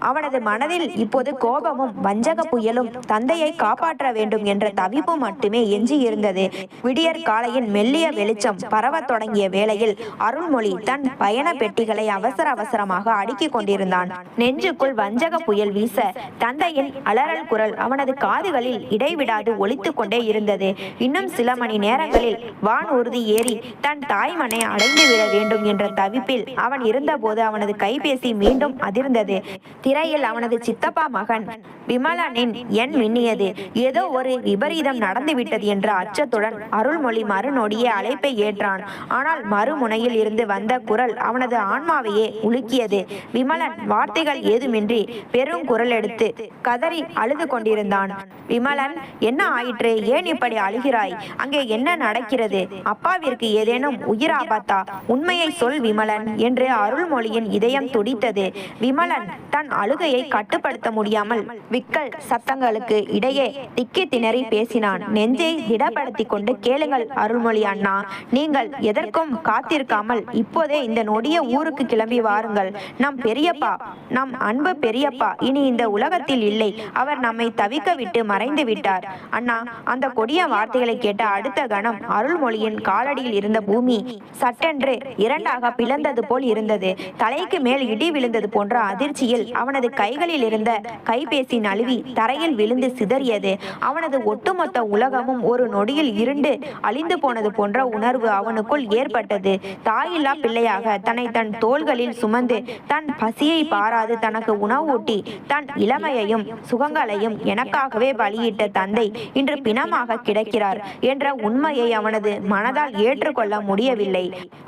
அவனது மனதில் இப்போது கோபமும் வஞ்சக புயலும் தந்தையை காப்பாற்ற வேண்டும் என்ற தவிப்பு மட்டுமே எஞ்சி இருந்தது. விடியற் காலையின் மெல்லிய வெளிச்சம் பரவத் தொடங்கிய வேளையில் அருள்மொழி தன் பயண பெட்டிகளை அவசர அவசரமாக அடுக்கிக் கொண்டிருந்தான். நெஞ்சுக்குள் வஞ்சக புயல் வீச தந்தையின் அலறல் குரல் அவனது காதுகளில் இடைவிடாது ஒலித்து கொண்டே இருந்தது. இன்னும் சில மணி நேரங்களில் வான் ஊர்தி ஏறி தன் தாய்மனை அடைந்துவிட வேண்டும் என்ற தவிப்பில் அவன் இருந்தபோது அவனது கைபேசி மீண்டும் அதிர்ந்தது. திரையில் அவனது சித்தப்பா மகன் விமலனின் எண் மின்னியது. ஏதோ ஒரு விபரீதம் நடந்துவிட்டது என்ற அச்சத்துடன் அருள்மொழி மறுநொடியே அழைப்பை ஏற்றான். ஆனால் மறுமுனையில் இருந்து வந்த குரல் அவனது ஆன்மாவையே உலுக்கியது. விமலன் வார்த்தைகள் ஏதுமின்றி பெரும் குரல் எடுத்து கதறி அழுது கொண்டிருந்தான். விமலன், என்ன ஆயிற்று? ஏன் இப்படி அழுகிறாய்? அங்கே என்ன நடக்கிறது? அப்பாவிற்கு ஏதேனும் உயிர் ஆபத்தா? உண்மையை சொல் விமலன் என்று அருள்மொழியின் இதயம் துடித்தது. விமலன் தன் அழுகையை கட்டுப்படுத்த முடியாமல் விக்கல் சத்தங்களுக்கு இடையே திக்கி திணறி பேசினான். நெஞ்சை திடப்படுத்திக் கொண்டு கேளுங்கள் அருள்மொழி அண்ணா, நீங்கள் எதற்கும் காத்திருக்காமல் இப்போதே இந்த நொடிய ஊருக்கு கிளம்பி வாருங்கள். நம் பெரியப்பா, நம் அன்பு பெரியப்பா இனி இந்த உலகத்தில் இல்லை. அவர் நம்மை தவிக்க விட்டு மறைந்து விட்டார். அண்ணா, அந்த கொடிய வார்த்தைகளை கேட்ட அடுத்த கணம் அருள்மொழியின் காலடியில் இருந்த பூமி சட்டென்று இரண்டாக பிளந்தது போல் இருந்தது. தலைக்கு மேல் இடி விழுந்தது போன்ற அதிர்ச்சியில் அவனது கைகளில் இருந்த கைபேசி நழுவி தரையில் விழுந்து சிதறியது. அவனது ஒட்டுமொத்த உலகமும் ஒரு நொடியில் இருண்டு அழிந்து போனது போன்ற உணர்வு அவனுக்குள் ஏற்பட்டது. தாயில்லா பிள்ளையாக தன்னை தன் தோள்களில் சுமந்து தன் பசியை பாராது தனக்கு உணவூட்டி தன் இளமையையும் சுகங்களையும் எனக்காகவே பலியிட்ட தந்தை இன்று பிணமாக கிடக்கிறார் என்ற உண்மையை அவனது மனதால் ஏற்றுக்கொள்ள முடியவில்லை.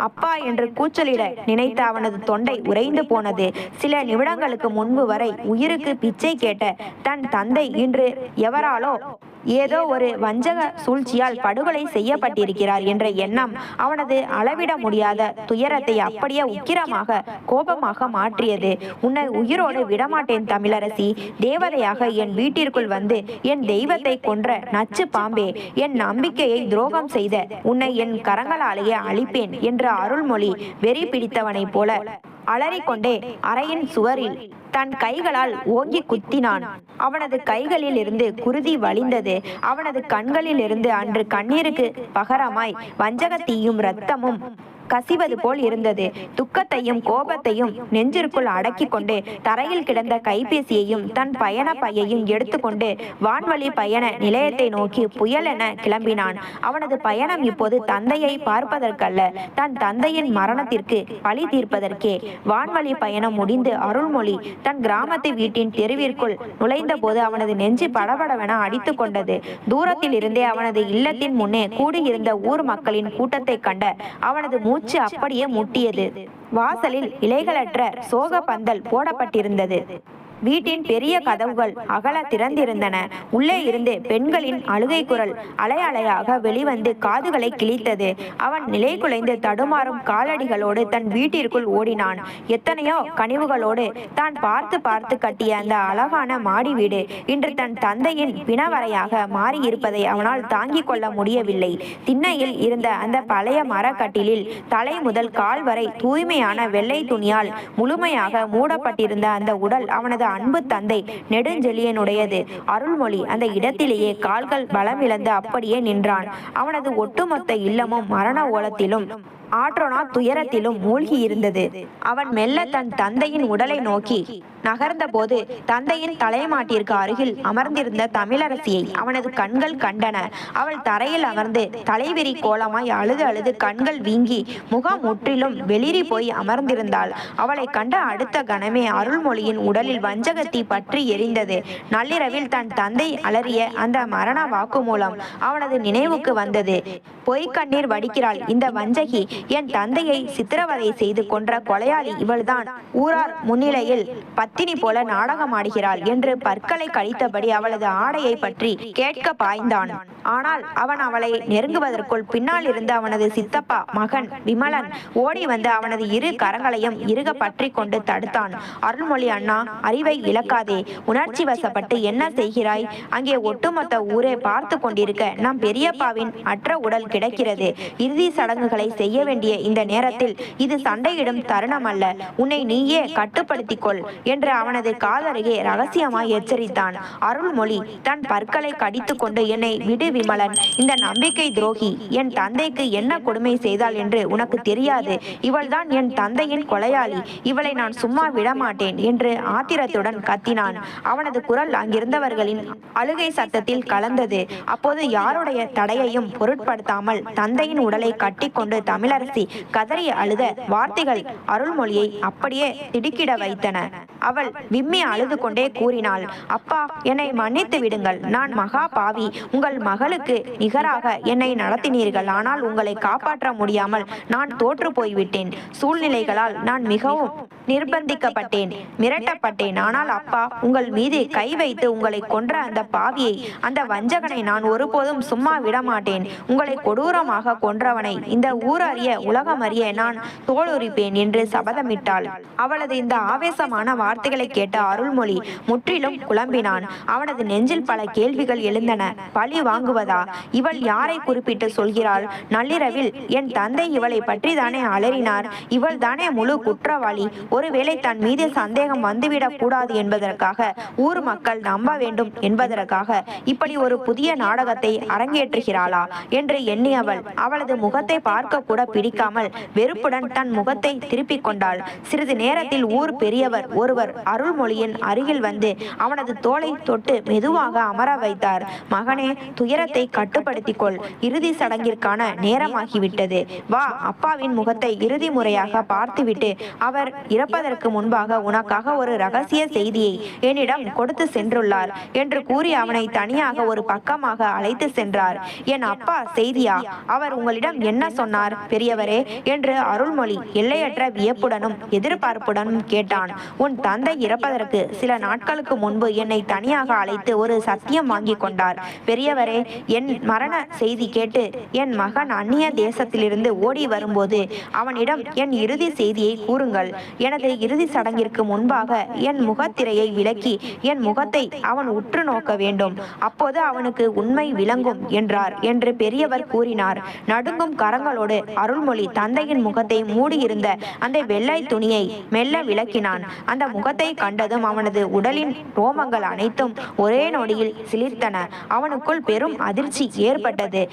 அப்பா என்று கூச்சலிட நினைத்த அவனது தொண்டை உறைந்து போனது. சில நிமிடங்களுக்கு முன்பு வரை உயிருக்கு பிச்சை கேட்ட தன் தந்தை இன்று எவராலோ ஏதோ ஒரு வஞ்சக சூழ்ச்சியால் படுகொலை செய்யப்பட்டிருக்கிறார் என்ற எண்ணம் அவனது அளவிட முடியாத துயரத்தை அப்படியே உக்கிரமாக கோபமாக மாற்றியது. உன்னை உயிரோடு விடமாட்டேன் தமிழரசி. தேவதையாக என் வீட்டிற்குள் வந்து என் தெய்வத்தை கொன்ற நச்சு பாம்பே, என் நம்பிக்கையை துரோகம் செய்த உன்னை என் கரங்களாலேயே அழிப்பேன் என்ற அருள்மொழி வெறி பிடித்தவனைப் போல அலறிக்கொண்டே அறையின் சுவரில் தன் கைகளால் ஓங்கி குத்தினான். அவனது கைகளில் இருந்து குருதி வழிந்தது. அவனது கண்களில் இருந்து அன்று கண்ணீருக்கு பகரமாய் வஞ்சகத்தீயும் இரத்தமும் கசிவது போல் இருந்தது. துக்கத்தையும் கோபத்தையும் நெஞ்சிற்குள் அடக்கி கொண்டு தரையில் கிடந்த கைபேசியையும் தன் பயண பையையும் எடுத்துக்கொண்டு வான்வழி பயண நிலையத்தை நோக்கி புயலென கிளம்பினான். அவனது பயணம் இப்போது தந்தையை பார்ப்பதற்கல்ல, தன் தந்தையின் மரணத்திற்கு பழி தீர்ப்பதற்கே. வான்வழி பயணம் முடிந்து அருள்மொழி தன் கிராமத்து வீட்டின் தெருவிற்குள் நுழைந்த போது அவனது நெஞ்சு படபடவென அடித்து கொண்டது. தூரத்தில் இருந்தே அவனது இல்லத்தின் முன்னே கூடியிருந்த ஊர் மக்களின் கூட்டத்தை கண்ட அவனது மூச்சு அப்படியே முட்டியது. வாசலில் இலைகளற்ற சோக பந்தல் போடப்பட்டிருந்தது. வீட்டின் பெரிய கதவுகள் அகல திறந்திருந்தன. உள்ளே இருந்து பெண்களின் அழுகை குரல் அலை அலையாக வெளிவந்து காதுகளை கிழித்தது. அவன் நிலை குலைந்து தடுமாறும் காலடிகளோடு தன் வீட்டிற்குள் ஓடினான். எத்தனையோ கனிவுகளோடு தான் பார்த்து பார்த்து கட்டிய அந்த அழகான மாடி வீடு இன்று தன் தந்தையின் பிணவரையாக மாறியிருப்பதை அவனால் தாங்கிக் கொள்ள முடியவில்லை. திண்ணையில் இருந்த அந்த பழைய மரக்கட்டிலில் தலை முதல் கால் வரை தூய்மையான வெள்ளை துணியால் முழுமையாக மூடப்பட்டிருந்த அந்த உடல் அவனது அன்பு தந்தை நெடுஞ்செழியனுடையது. அருள்மொழி அந்த இடத்திலேயே கால்கள் பலம் இழந்து அப்படியே நின்றான். அவனது ஒட்டுமொத்த இல்லமும் மரண ஓலத்திலும் ஆற்றோனா துயரத்திலும் மூழ்கி இருந்தது. அவன் மெல்ல தன் தந்தையின் உடலை நோக்கி நகர்ந்த போது தந்தையின் தலைமாட்டிற்கு அருகில் அமர்ந்திருந்த தமிழரசியை அவனது கண்கள் கண்டன. அவள் தரையில் அமர்ந்து தலைவிரி கோலமாய் அழுது அழுது கண்கள் வீங்கி முகம் முற்றிலும் வெளிரி போய் அமர்ந்திருந்தாள். அவளை கண்ட அடுத்த கணமே அருள்மொழியின் உடலில் வஞ்சகத்தி பற்றி எரிந்தது. நள்ளிரவில் தன் தந்தை அலறிய அந்த மரண வாக்குமூலம் அவனது நினைவுக்கு வந்தது. பொய்க்கண்ணீர் வடிக்கிறாள் இந்த வஞ்சகி. என் தந்தையை சித்திரவதை செய்து கொன்ற கொலையாளி இவள்தான். ஊரார் முன்னிலையில் பத்தினி போல நாடகமாடுகிறாள் என்று பற்களை கழித்தபடி அவளது ஆடையை பற்றி கேட்க பாய்ந்தான். ஆனால் அவன் அவளை நெருங்குவதற்குள் பின்னால் இருந்து அவனது சித்தப்பா மகன் விமலன் ஓடி வந்து அவனது இரு கரங்களையும் இறுக பற்றி கொண்டு தடுத்தான். அருள்மொழி அண்ணா, அறிவை இழக்காதே. உணர்ச்சி வசப்பட்டு என்ன செய்கிறாய்? அங்கே ஒட்டுமொத்த ஊரே பார்த்து கொண்டிருக்க நம் பெரியப்பாவின் அற்ற உடல் கிடக்கிறது. இறுதி சடங்குகளை செய்ய வேண்டிய இந்த நேரத்தில் இது சண்டையிடும் தருணம் அல்ல. உன்னை நீயே கட்டுப்படுத்திக் கொள் என்று அவனது காதருகே ரகசியமாய் எச்சரித்தான். அருள்மொழி தன் பற்களை கடித்து கொண்டு, என்னை விடு விமலன், இந்த நம்பிக்கை துரோகி என் தந்தைக்கு என்ன கொடுமை செய்தாள் என்று உனக்கு தெரியாது. இவள்தான் என் தந்தையின் கொலையாளி. இவளை நான் சும்மா விடமாட்டேன் என்று ஆத்திரத்துடன் கத்தினான். அவனது குரல் அங்கிருந்தவர்களின் அழுகை சத்தத்தில் கலந்தது. அப்போது யாருடைய தடையையும் பொருட்படுத்தாமல் தந்தையின் உடலை கட்டிக்கொண்டு தமிழரசி கதறி அழுத வார்த்தைகள் அருள்மொழியை அப்படியே திடுக்கிட வைத்தன. அவள் விம்மி அழுது கொண்டே கூறினாள், அப்பா, என்னை மன்னித்து விடுங்கள். நான் மகா பாவி. உங்கள் மகளுக்கு நிகராக என்னை நடத்தினீர்கள். ஆனால் உங்களை காப்பாற்ற முடியாமல் நான் தோற்று போய்விட்டேன். சூழ்நிலைகளால் நான் மிகவும் நிர்பந்திக்கப்பட்டேன், மிரட்டப்பட்டேன். ஆனால் அப்பா, உங்கள் மீது கை வைத்து உங்களை கொன்ற அந்த பாவியை, அந்த வஞ்சகனை நான் ஒருபோதும் சும்மா விடமாட்டேன். உங்களை கொடூரமாக கொன்றவனை இந்த ஊர் அறிய உலகம் அறிய நான் தோலுரிப்பேன் என்று சபதமிட்டாள். அவளது இந்த ஆவேசமான வார்த்தைகளை கேட்ட அருள்மொழி முற்றிலும் குழம்பினான். அவனது நெஞ்சில் பல கேள்விகள் எழுந்தன. பழி வாங்குவதா? இவள் யாரை குறிப்பிட்டு சொல்கிறாள்? நள்ளிரவில் என் தந்தை இவளை பற்றி தானே அலறினார். இவள் தானே முழு குற்றவாளி. ஒருவேளை தன் மீது சந்தேகம் வந்துவிடக் கூடாது என்பதற்காக, ஊர் மக்கள் நம்ப வேண்டும் என்பதற்காக இப்படி ஒரு புதிய நாடகத்தை அரங்கேற்றுகிறாளா என்று எண்ணியவள் அவளது முகத்தை பார்க்க கூட பிடிக்காமல் வெறுப்புடன் தன் முகத்தை திருப்பிக் கொண்டாள். சிறிது நேரத்தில் ஊர் பெரியவர் ஒருவர் அருள்மொழியின் அருகில் வந்து அவனது தோளை தொட்டு மெதுவாக அமர வைத்தார். மகனே, துயரத்தை கட்டுப்படுத்திக் கொள். இறுதி சடங்கிற்கான நேரமாகிவிட்டது. வா, அப்பாவின் முகத்தை இறுதி முறையாக பார்த்துவிட்டு அவர் இறப்பதற்கு முன்பாக உனக்காக ஒரு ரகசிய செய்தியை என்னிடம் கொடுத்து சென்றுள்ளார் என்று கூறி அவனை தனியாக ஒரு பக்கமாக அழைத்து சென்றார். என் அப்பா செய்தியா? அவர் உங்களிடம் என்ன சொன்னார் பெரியவரே என்று அருள்மொழி எல்லையற்ற வியப்புடனும் எதிர்பார்ப்புடனும் கேட்டான். உன் தந்தை இறப்பதற்கு சில நாட்களுக்கு முன்பு என்னை தனியாக அழைத்து ஒரு சத்தியம் வாங்கி கொண்டார் பெரியவரே. என் மரண செய்தி கேட்டு என் மகன் அந்நிய தேசத்திலிருந்து ஓடி வரும்போது அவனிடம் என் இறுதி செய்தியை கூறுங்கள். எனது இறுதி சடங்கிற்கு முன்பாக என் முகத்திரையை விலக்கி என் முகத்தை அவன் உற்று நோக்க வேண்டும். அப்போது அவனுக்கு உண்மை விளங்கும் என்றார் என்று பெரியவர் கூறினார். நடுங்கும் கரங்களோடு அருள்மொழி தந்தையின் முகத்தை மூடியிருந்த அந்த வெள்ளை துணியை மெல்ல விளக்கினான். அந்த முகத்தை கண்டதும் அவனது உடலின் ரோமங்கள் அனைத்தும் ஒரே நொடியில் சிலிர்த்தன. அவனுக்குள் பெரும் அதிர்ச்சி ஏற்பட்டது.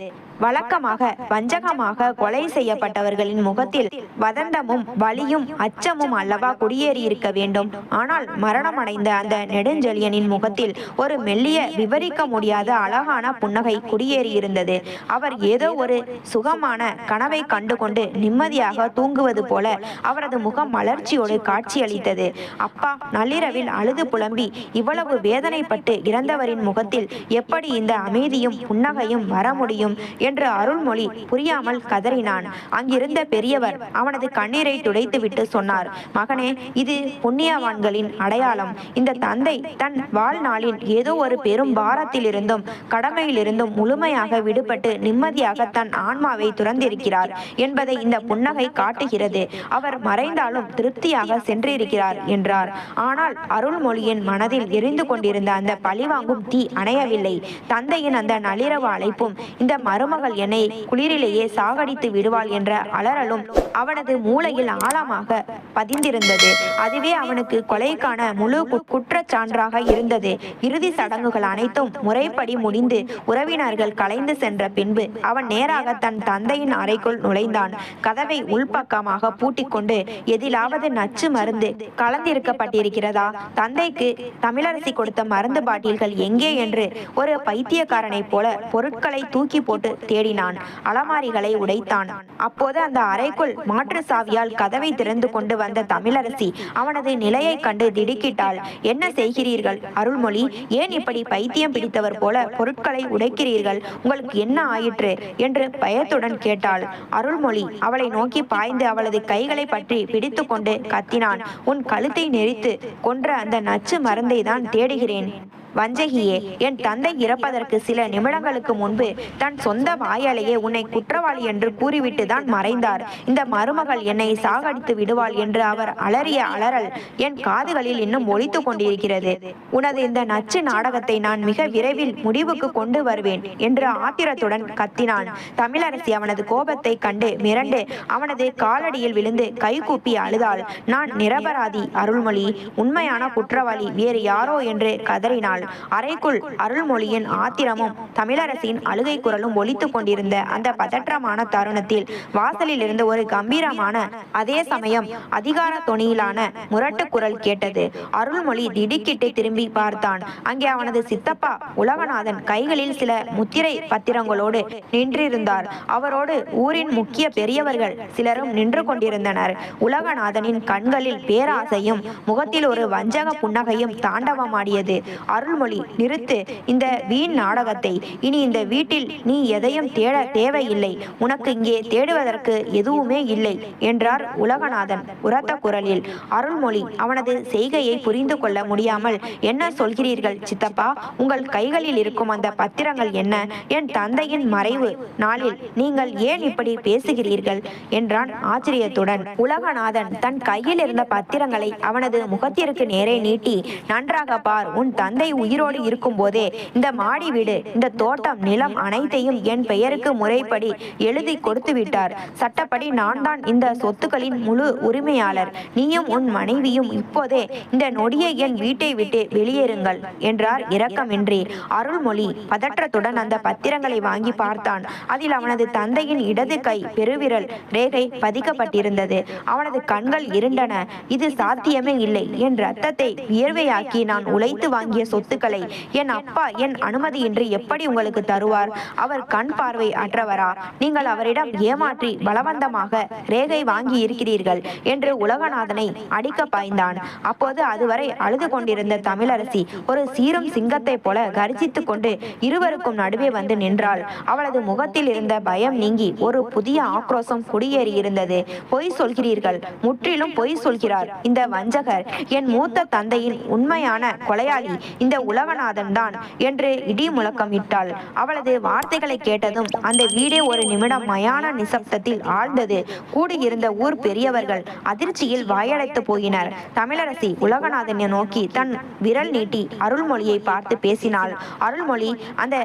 வழக்கமாக வஞ்சகமாக கொலை செய்யப்பட்டவர்களின் முகத்தில் வதந்தமும் வலியும் அச்சமும் அல்லவா குடியேறியிருக்க வேண்டும். ஆனால் மரணமடைந்த அந்த நெடுஞ்செழியனின் முகத்தில் ஒரு மெல்லிய விவரிக்க முடியாத அழகான புன்னகை குடியேறியிருந்தது. அவர் ஏதோ ஒரு சுகமான கனவை கண்டுகொண்டு நிம்மதியாக தூங்குவது போல அவரது முகம் மலர்ச்சியோடு காட்சியளித்தது. அப்பா நள்ளிரவில் அழுது புலம்பி இவ்வளவு வேதனைப்பட்டு இறந்தவரின் முகத்தில் எப்படி இந்த அமைதியும் புன்னகையும் வர முடியும் என்று அருள்மொழி புரியாமல் கதறினான். அங்கிருந்த பெரியவர் அவனது கண்ணீரை துடைத்துவிட்டு சொன்னார், மகனே, இது புண்ணியவான்களின் அடையாளம். இந்த தந்தை தன் வாழ்நாளின் ஏதோ ஒரு பெரும் பாரத்திலிருந்தும் கடமையிலிருந்தும் முழுமையாக விடுபட்டு நிம்மதியாக தன் ஆன்மாவை துறந்திருக்கிறார் என்பதை இந்த புன்னகை காட்டுகிறது. அவர் மறைந்தாலும் திருப்தியாக சென்றிருக்கிறார் என்றார். ஆனால் அருள்மொழியின் மனதில் எரிந்து கொண்டிருந்த அந்த பழிவாங்கும் தீ அணையவில்லை. தந்தையின் அந்த நள்ளிரவு அழைப்பும் இந்த மருமகள் என்னை குளிரிலேயே சாகடித்து விடுவாள் என்ற அலறலும் அவனது மூளையில் ஆழமாக பதிந்திருந்தது. அதுவே அவனுக்கு கொலைக்கான முழு குற்றச்சான்றாக இருந்தது. இறுதி சடங்குகள் அனைத்தும் முறைப்படி முடிந்து உறவினர்கள் கலைந்து சென்ற பின்பு அவன் நேராக தன் தந்தையின் அறைக்குள் நுழைந்தான். கதவை உள்பக்கமாக பூட்டிக்கொண்டு, எதிலாவது நச்சு மருந்து கலந்திருக்கப்பட்டிருக்கிறதா, தந்தைக்கு தமிழரசி கொடுத்த மருந்து பாட்டில்கள் எங்கே என்று ஒரு பைத்தியக்காரனை போல பொருட்களை தூக்கி போட்டு தேடினான். அலமாரிகளை உடைத்தான். அப்போது அந்த அறைக்குள் மாற்று சாவியால் கதவை திறந்து கொண்டு வந்த தமிழரசி அவனது நிலையை கண்டு திடுக்கிட்டாள். என்ன செய்கிறீர்கள் அருள்மொழி? ஏன் இப்படி பைத்தியம் பிடித்தவர் போல பொருட்களை உடைக்கிறீர்கள்? உங்களுக்கு என்ன ஆயிற்று என்று பயத்துடன் கேட்டாள். அருள்மொழி அவளை நோக்கி பாய்ந்து அவளது கைகளை பற்றி பிடித்து கொண்டு கத்தினான். உன் கழுத்தை நெரித்து கொன்ற அந்த நச்சு மருந்தை தான் தேடுகிறேன். வஞ்சகியே, என் தந்தை இறப்பதற்கு சில நிமிடங்களுக்கு முன்பு தன் சொந்த வாயாலேயே உன்னை குற்றவாளி என்று கூறிவிட்டு தான் மறைந்தார். இந்த மருமகள் என்னை சாகடித்து விடுவாள் என்று அவர் அலறிய அலறல் என் காதுகளில் இன்னும் ஒலித்து கொண்டிருக்கிறது. உனது இந்த நச்சு நாடகத்தை நான் மிக விரைவில் முடிவுக்கு கொண்டு வருவேன் என்று ஆத்திரத்துடன் கத்தினான். தமிழரசி அவனது கோபத்தை கண்டு மிரண்டு அவனது காலடியில் விழுந்து கைகூப்பி அழுதாள். நான் நிரபராதி அருள்மொழி, உண்மையான குற்றவாளி வேறு யாரோ என்று கதறினாள். அறைக்குள் அருள்மொழியின் ஆத்திரமும் தமிழரசின் அழுகை குரலும் ஒலித்து கொண்டிருந்த அந்த பதற்றமான தருணத்தில் வாசலில் இருந்து ஒரு கம்பீரமான அதே சமயம் அதிகார தொனியிலான முரட்டு குரல் கேட்டது. அருள்மொழி திடுக்கிட்டு திரும்பி பார்த்தான். அங்கே அவனது சித்தப்பா உலகநாதன் கைகளில் சில முத்திரை பத்திரங்களோடு நின்றிருந்தார். அவரோடு ஊரின் முக்கிய பெரியவர்கள் சிலரும் நின்று கொண்டிருந்தனர். உலகநாதனின் கண்களில் பேராசையும் முகத்தில் ஒரு வஞ்சக புன்னகையும் தாண்டவமாடியது. அருள்மொழி, நிறுத்து இந்த வீண் நாடகத்தை. இனி இந்த வீட்டில் நீ எதையும் தேட தேவையில்லை. உனக்கு இங்கே தேடுவதற்கு எதுவுமே இல்லை என்றார் உலகநாதன் உரத்த குரலில். அருள்மொழி அவனது செய்கையை புரிந்து கொள்ள முடியாமல், என்ன சொல்கிறீர்கள் சித்தப்பா? உங்கள் கைகளில் இருக்கும் அந்த பத்திரங்கள் என்ன? என் தந்தையின் மறைவு நாளில் நீங்கள் ஏன் இப்படி பேசுகிறீர்கள் என்றான் ஆச்சரியத்துடன். உலகநாதன் தன் கையில் இருந்த பத்திரங்களை அவனது முகத்திற்கு நேரே நீட்டி, நன்றாக பார், உன் தந்தை உயிரோடு இருக்கும் போதே இந்த மாடி வீடு, இந்த தோட்டம், நிலம் அனைத்தையும் என் பெயருக்கு முறைப்படி எழுதி கொடுத்து விட்டார். சட்டப்படி நான் தான் இந்த சொத்துக்களின் முழு உரிமையாளர். நீயும் உன் மனைவியும் இப்போதே இந்த நொடியை என் வீட்டை விட்டு வெளியேறுங்கள் என்றார் இரக்கமின்றி. அருள்மொழி பதற்றத்துடன் அந்த பத்திரங்களை வாங்கி பார்த்தான். அதில் அவனது தந்தையின் இடது கை பெருவிரல் ரேகை பதிக்கப்பட்டிருந்தது. அவனது கண்கள் இருண்டன. இது சாத்தியமே இல்லை. என் ரத்தத்தை வியர்வையாக்கி நான் உழைத்து வாங்கிய சொத்துக்களை என் அப்பா என் அனுமதியின்றி எப்படி உங்களுக்கு தருவார்? அவர் கண் பார்வை அற்றவரா? நீங்கள் அவரிடம் ஏமாற்றி பலவந்தமாக ரேகை வாங்கி இருக்கிறீர்கள் என்று உலகநாதனை அடிக்க பாய்ந்தான். அப்போது அதுவரை அழுது கொண்டிருந்த தமிழரசி ஒரு சீரும் சிங்கத்தை போல கர்ஜித்துக் கொண்டு இருவருக்கும் நடுவே வந்து நின்றாள். அவளது முகத்தில் இருந்த பயம் நீங்கி ஒரு புதிய ஆக்ரோஷம் குடியேறி இருந்தது. பொய் சொல்கிறீர்கள், முற்றிலும் பொய் சொல்கிறார் இந்த வஞ்சகர். என் மூத்த தந்தையின் உண்மையான கொலையாளி இந்த உலகநாதன் தான் என்று இடி முழக்கம் இட்டாள். அவளது வார்த்தைகளை கேட்டதும் அந்த வீடே ஒரு நிமிடம் மயான நிசப்தத்தில் ஆழ்ந்தது. கூடியிருந்த ஊர் பெரியவர்கள் அதிர்ச்சியில் வாயடைத்து போயினர். தமிழரசி உலகநாதனை நோக்கி தன் விரல் நீட்டி அருள்மொழியை பார்த்து பேசினாள். அருள்மொழி, அந்த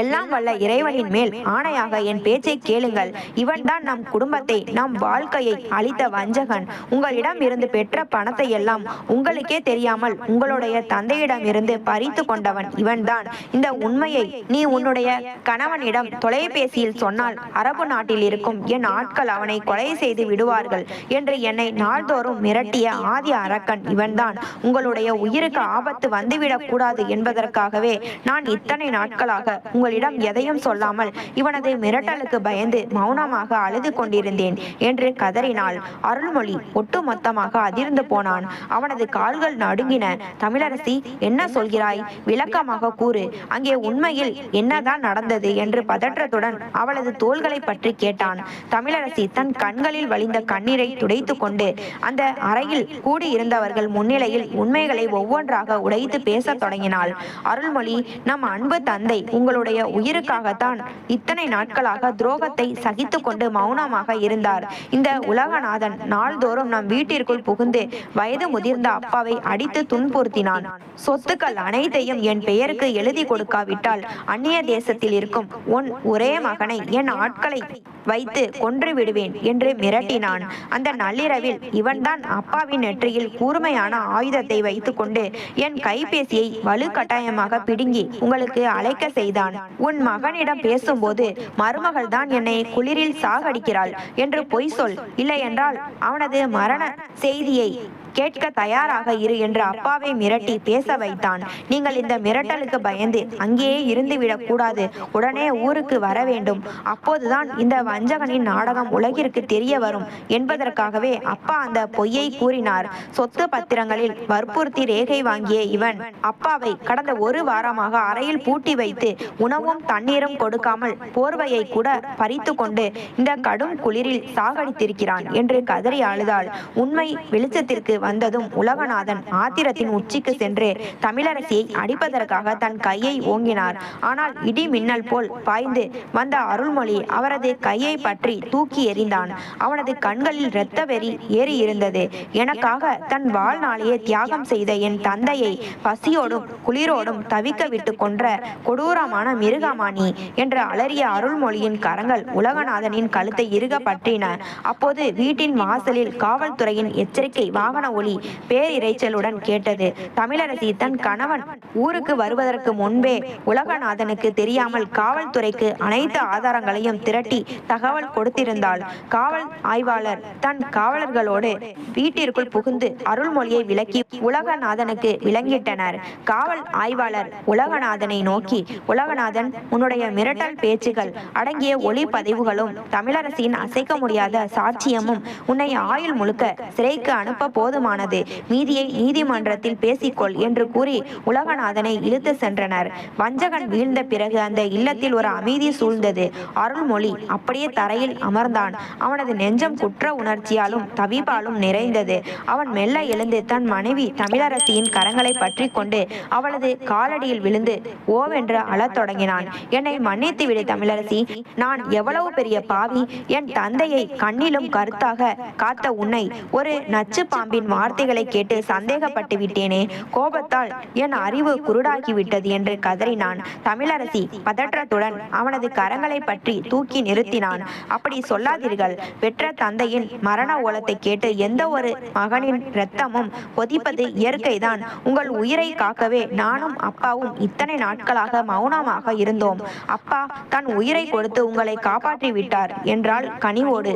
எல்லாம் வல்ல இறைவனின் மேல் ஆணையாக என் பேச்சை கேளுங்கள். இவன்தான் நம் குடும்பத்தை, நம் வாழ்க்கையை அளித்த வஞ்சகன். உங்களிடம் இருந்து பெற்ற பணத்தை எல்லாம் உங்களுக்கே தெரியாமல் உங்களுடைய தந்தையிடம் இருந்து பறித்து கொண்டவன் இவன்தான். இந்த உண்மையை நீ உன்னுடைய கணவனிடம் தொலைபேசியில் சொன்னால் அரபு நாட்டில் இருக்கும் என் ஆட்கள் அவனை கொலை செய்து விடுவார்கள் என்று என்னை நாள்தோறும் மிரட்டிய ஆதி அரக்கன் இவன்தான். உங்களுடைய உயிருக்கு ஆபத்து வந்துவிடக் கூடாது என்பதற்காகவே நான் இத்தனை நாட்களாக உங்களிடம் எதையும் சொல்லாமல் இவனது மிரட்டலுக்கு பயந்து மௌனமாக அழுது கொண்டிருந்தேன் என்று கதறினாள். அருள்மொழி ஒட்டுமொத்தமாக அதிர்ந்து போனான். அவனது கால்கள் நடுங்கின. தமிழரசி, என்ன சொல்கிறாய்? விளக்கமாக கூறு. அங்கே உண்மையில் என்னதான் நடந்தது என்று பதற்றத்துடன் அவளது தோள்களை பற்றி கேட்டான். தமிழரசி தன் கண்களில் வழிந்த கண்ணீரை துடைத்து கொண்டு அந்த அறையில் கூடியிருந்தவர்கள் முன்னிலையில் உண்மைகளை ஒவ்வொன்றாக உடைத்து பேசத் தொடங்கினாள். அருள்மொழி, நம் அன்பு தந்தை உங்களுடைய உயிருக்காகத்தான் இத்தனை நாட்களாக துரோகத்தை சகித்து கொண்டு மௌனமாக இருந்தார். இந்த உலகநாதன் நாள்தோறும் நம் வீட்டிற்குள் புகுந்து வயது முதிர்ந்த அப்பாவை அடித்து துன்புறுத்தினான். சொத்துக்கள் அனைத்தையும் என் பெயருக்கு எழுதி கொடுக்காவிட்டால் அந்நிய தேசத்தில் இருக்கும் உன் ஒரே மகனை என் ஆட்களை வைத்து கொன்று விடுவேன் என்று மிரட்டினான். அந்த நள்ளிரவில் இவன்தான் அப்பாவின் நெற்றியில் கூர்மையான ஆயுதத்தை வைத்துக் கொண்டு என் கைபேசியை வலுக்கட்டாயமாக பிடுங்கி உங்களுக்கு அழைக்க செய்தான். உன் மகனிடம் பேசும்போது மருமகள் தான் என்னை குளிரில் சாகடிக்கிறாள் என்று பொய் சொல், இல்லை என்றால் அவனது மரண செய்தியை கேட்க தயாராக இரு என்று அப்பாவை மிரட்டி பேச வைத்தான். நீங்கள் இந்த மிரட்டலுக்கு பயந்து அங்கேயே இருந்துவிடக் கூடாது. உடனே ஊருக்கு வர வேண்டும். அப்போதுதான் இந்த வஞ்சகனின் நாடகம் உலகிற்கு தெரிய வரும் என்பதற்காகவே அப்பா அந்த பொய்யை கூறினார். சொத்து பத்திரங்களில் வற்புறுத்தி ரேகை வாங்கிய இவன் அப்பாவை கடந்த ஒரு வாரமாக அறையில் பூட்டி வைத்து உணவும் தண்ணீரும் கொடுக்காமல் போர்வையை கூட பறித்து கொண்டு இந்த கடும் குளிரில் சாகடித்திருக்கிறான் என்று கதறி அழுதாள். உண்மை வெளிச்சத்திற்கு வந்ததும் உலகநாதன் ஆத்திரத்தின் உச்சிக்கு சென்று தமிழரசியை அடிப்பதற்காக தன் கையை ஓங்கினார். ஆனால் இடி மின்னல் போல் பாய்ந்து வந்த அருள்மொழி அவரது கையை பற்றி தூக்கி எறிந்தான். அவனது கண்களில் இரத்த வெறி ஏறி இருந்தது. எனக்காக தன் வாழ்நாளையே தியாகம் செய்த என் தந்தையை பசியோடும் குளிரோடும் தவிக்க விட்டு கொன்ற கொடூரமான மிருகமானி என்று அலறிய அருள்மொழியின் கரங்கள் உலகநாதனின் கழுத்தை இறுக பற்றின. அப்போது வீட்டின் வாசலில் காவல்துறையின் எச்சரிக்கை வாகன ஒலி பேரிரைச்சலுடன் கேட்டது. தமிழரசி தன் கணவன் ஊருக்கு வருவதற்கு முன்பே உலகநாதனுக்கு தெரியாமல் காவல்துறைக்கு அனைத்து ஆதாரங்களையும் திரட்டி தகவல் கொடுத்திருந்தாள். காவல் ஆய்வாளர் தன் காவலர்களோடு வீட்டிற்குள் புகுந்து அருள்மொழியை விலக்கி உலகநாதனுக்கு விளங்கிட்டனர். காவல் ஆய்வாளர் உலகநாதனை நோக்கி, உலகநாதன், உன்னுடைய மிரட்டல் பேச்சுகள் அடங்கிய ஒளி பதிவுகளும் தமிழரசியின் அசைக்க முடியாத சாட்சியமும் உன்னை ஆயுள் முழுக்க சிறைக்கு அனுப்ப போதுமானது. மீதியை நீதிமன்றத்தில் பேசிக்கொள் என்று கூறி உலகநாதனை இழுத்து சென்றனர். வஞ்சகன் வீழ்ந்த பிறகு அந்த இல்லத்தில் ஒரு அமைதி சூழ்ந்தது. அருள்மொழி அப்படியே தரையில் அமர்ந்தான். அவனது நெஞ்சம் குற்ற உணர்ச்சியாலும் தவிப்பாலும் நிறைந்தது. அவன் மெல்ல எழுந்து தன் மனைவி தமிழரசியின் கரங்களை பற்றி கொண்டு அவளது காலடியில் விழுந்து ஓவென்று அழத் தொடங்கினான். என்னை மன்னித்து விடு தமிழரசி. நான் எவ்வளவு பெரிய பாவி. என் தந்தையை கண்ணிலும் கருத்தாக காத்த உன்னை ஒரு நச்சு பாம்பின் வார்த்தைகளை கேட்டு சந்தேகப்பட்டு விட்டேனே. கோபத்தால் என் அறிவு குருடாகிவிட்டது என்று கதறினான். தமிழரசி பதற்றத்துடன் அவனது கரங்களை பற்றி தூக்கி நிறுத்தினான். அப்படி சொல்லாதீர்கள். பெற்ற தந்தையின் மரண ஓலத்தை கேட்டு எந்த ஒரு மகனின் இரத்தமும் கொதிப்பது இயற்கைதான். உங்கள் உயிரை காக்கவே நானும் அப்பாவும் இத்தனை நாட்களாக மௌனமாக இருந்தோம். அப்பா தன் உயிரை கொடுத்து உங்களை காப்பாற்றி விட்டார் என்றாள் கனிவோடு.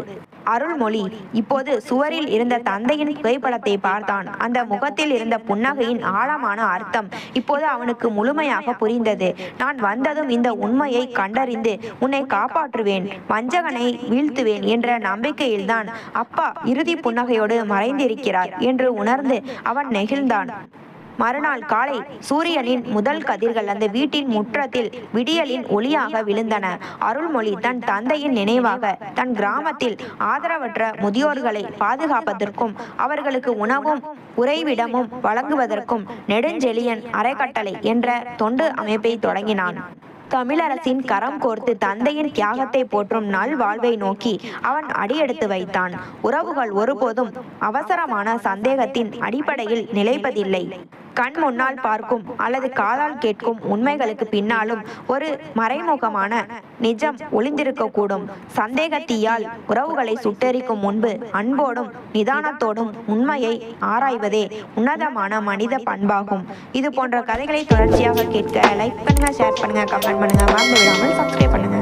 அருள்மொழி இப்போது சுவரில் இருந்த தந்தையின் புகைப்படத்தை பார்த்தான். அந்த முகத்தில் இருந்த புன்னகையின் ஆழமான அர்த்தம் இப்போது அவனுக்கு முழுமையாக புரிந்தது. நான் வந்ததும் இந்த உண்மையை கண்டறிந்து உன்னை காப்பாற்றுவேன், வஞ்சகனை வீழ்த்துவேன் என்ற நம்பிக்கையில்தான் அப்பா இறுதி புன்னகையோடு மறைந்திருக்கிறார் என்று உணர்ந்து அவன் நெகிழ்ந்தான். மறுநாள் காலை சூரியனின் முதல் கதிர்கள் அந்த வீட்டின் முற்றத்தில் விடியலின் ஒளியாக விழுந்தன. அருள்மொழி தன் தந்தையின் நினைவாக தன் கிராமத்தில் ஆதரவற்ற முதியோர்களை பாதுகாப்பதற்கும் அவர்களுக்கு உணவும் உறைவிடமும் வழங்குவதற்கும் நெடுஞ்செழியன் அறக்கட்டளை என்ற தொண்டு அமைப்பை தொடங்கினான். தமிழரசின் கரம் கோர்த்து தந்தையின் தியாகத்தை போற்றும் நல் வாழ்வை நோக்கி அவன் அடியெடுத்து வைத்தான். உறவுகள் ஒருபோதும் அவசரமான சந்தேகத்தின் அடிப்படையில் நிலைப்பதில்லை. கண் முன்னால் பார்க்கும் அல்லது காதால் கேட்கும் உண்மைகளுக்கு பின்னாலும் ஒரு மறைமுகமான நிஜம் ஒளிந்திருக்கக்கூடும். சந்தேகத்தீயால் உறவுகளை சுட்டெரிக்கும் முன்பு அன்போடும் நிதானத்தோடும் உண்மையை ஆராய்வதே உன்னதமான மனித பண்பாகும். இது போன்ற கதைகளை தொடர்ச்சியாக கேட்க லைக் பண்ணுங்க, ஷேர் பண்ணுங்க, கமெண்ட் பண்ணுங்க, மறந்து விடாமல் சப்ஸ்கிரைப் பண்ணுங்க.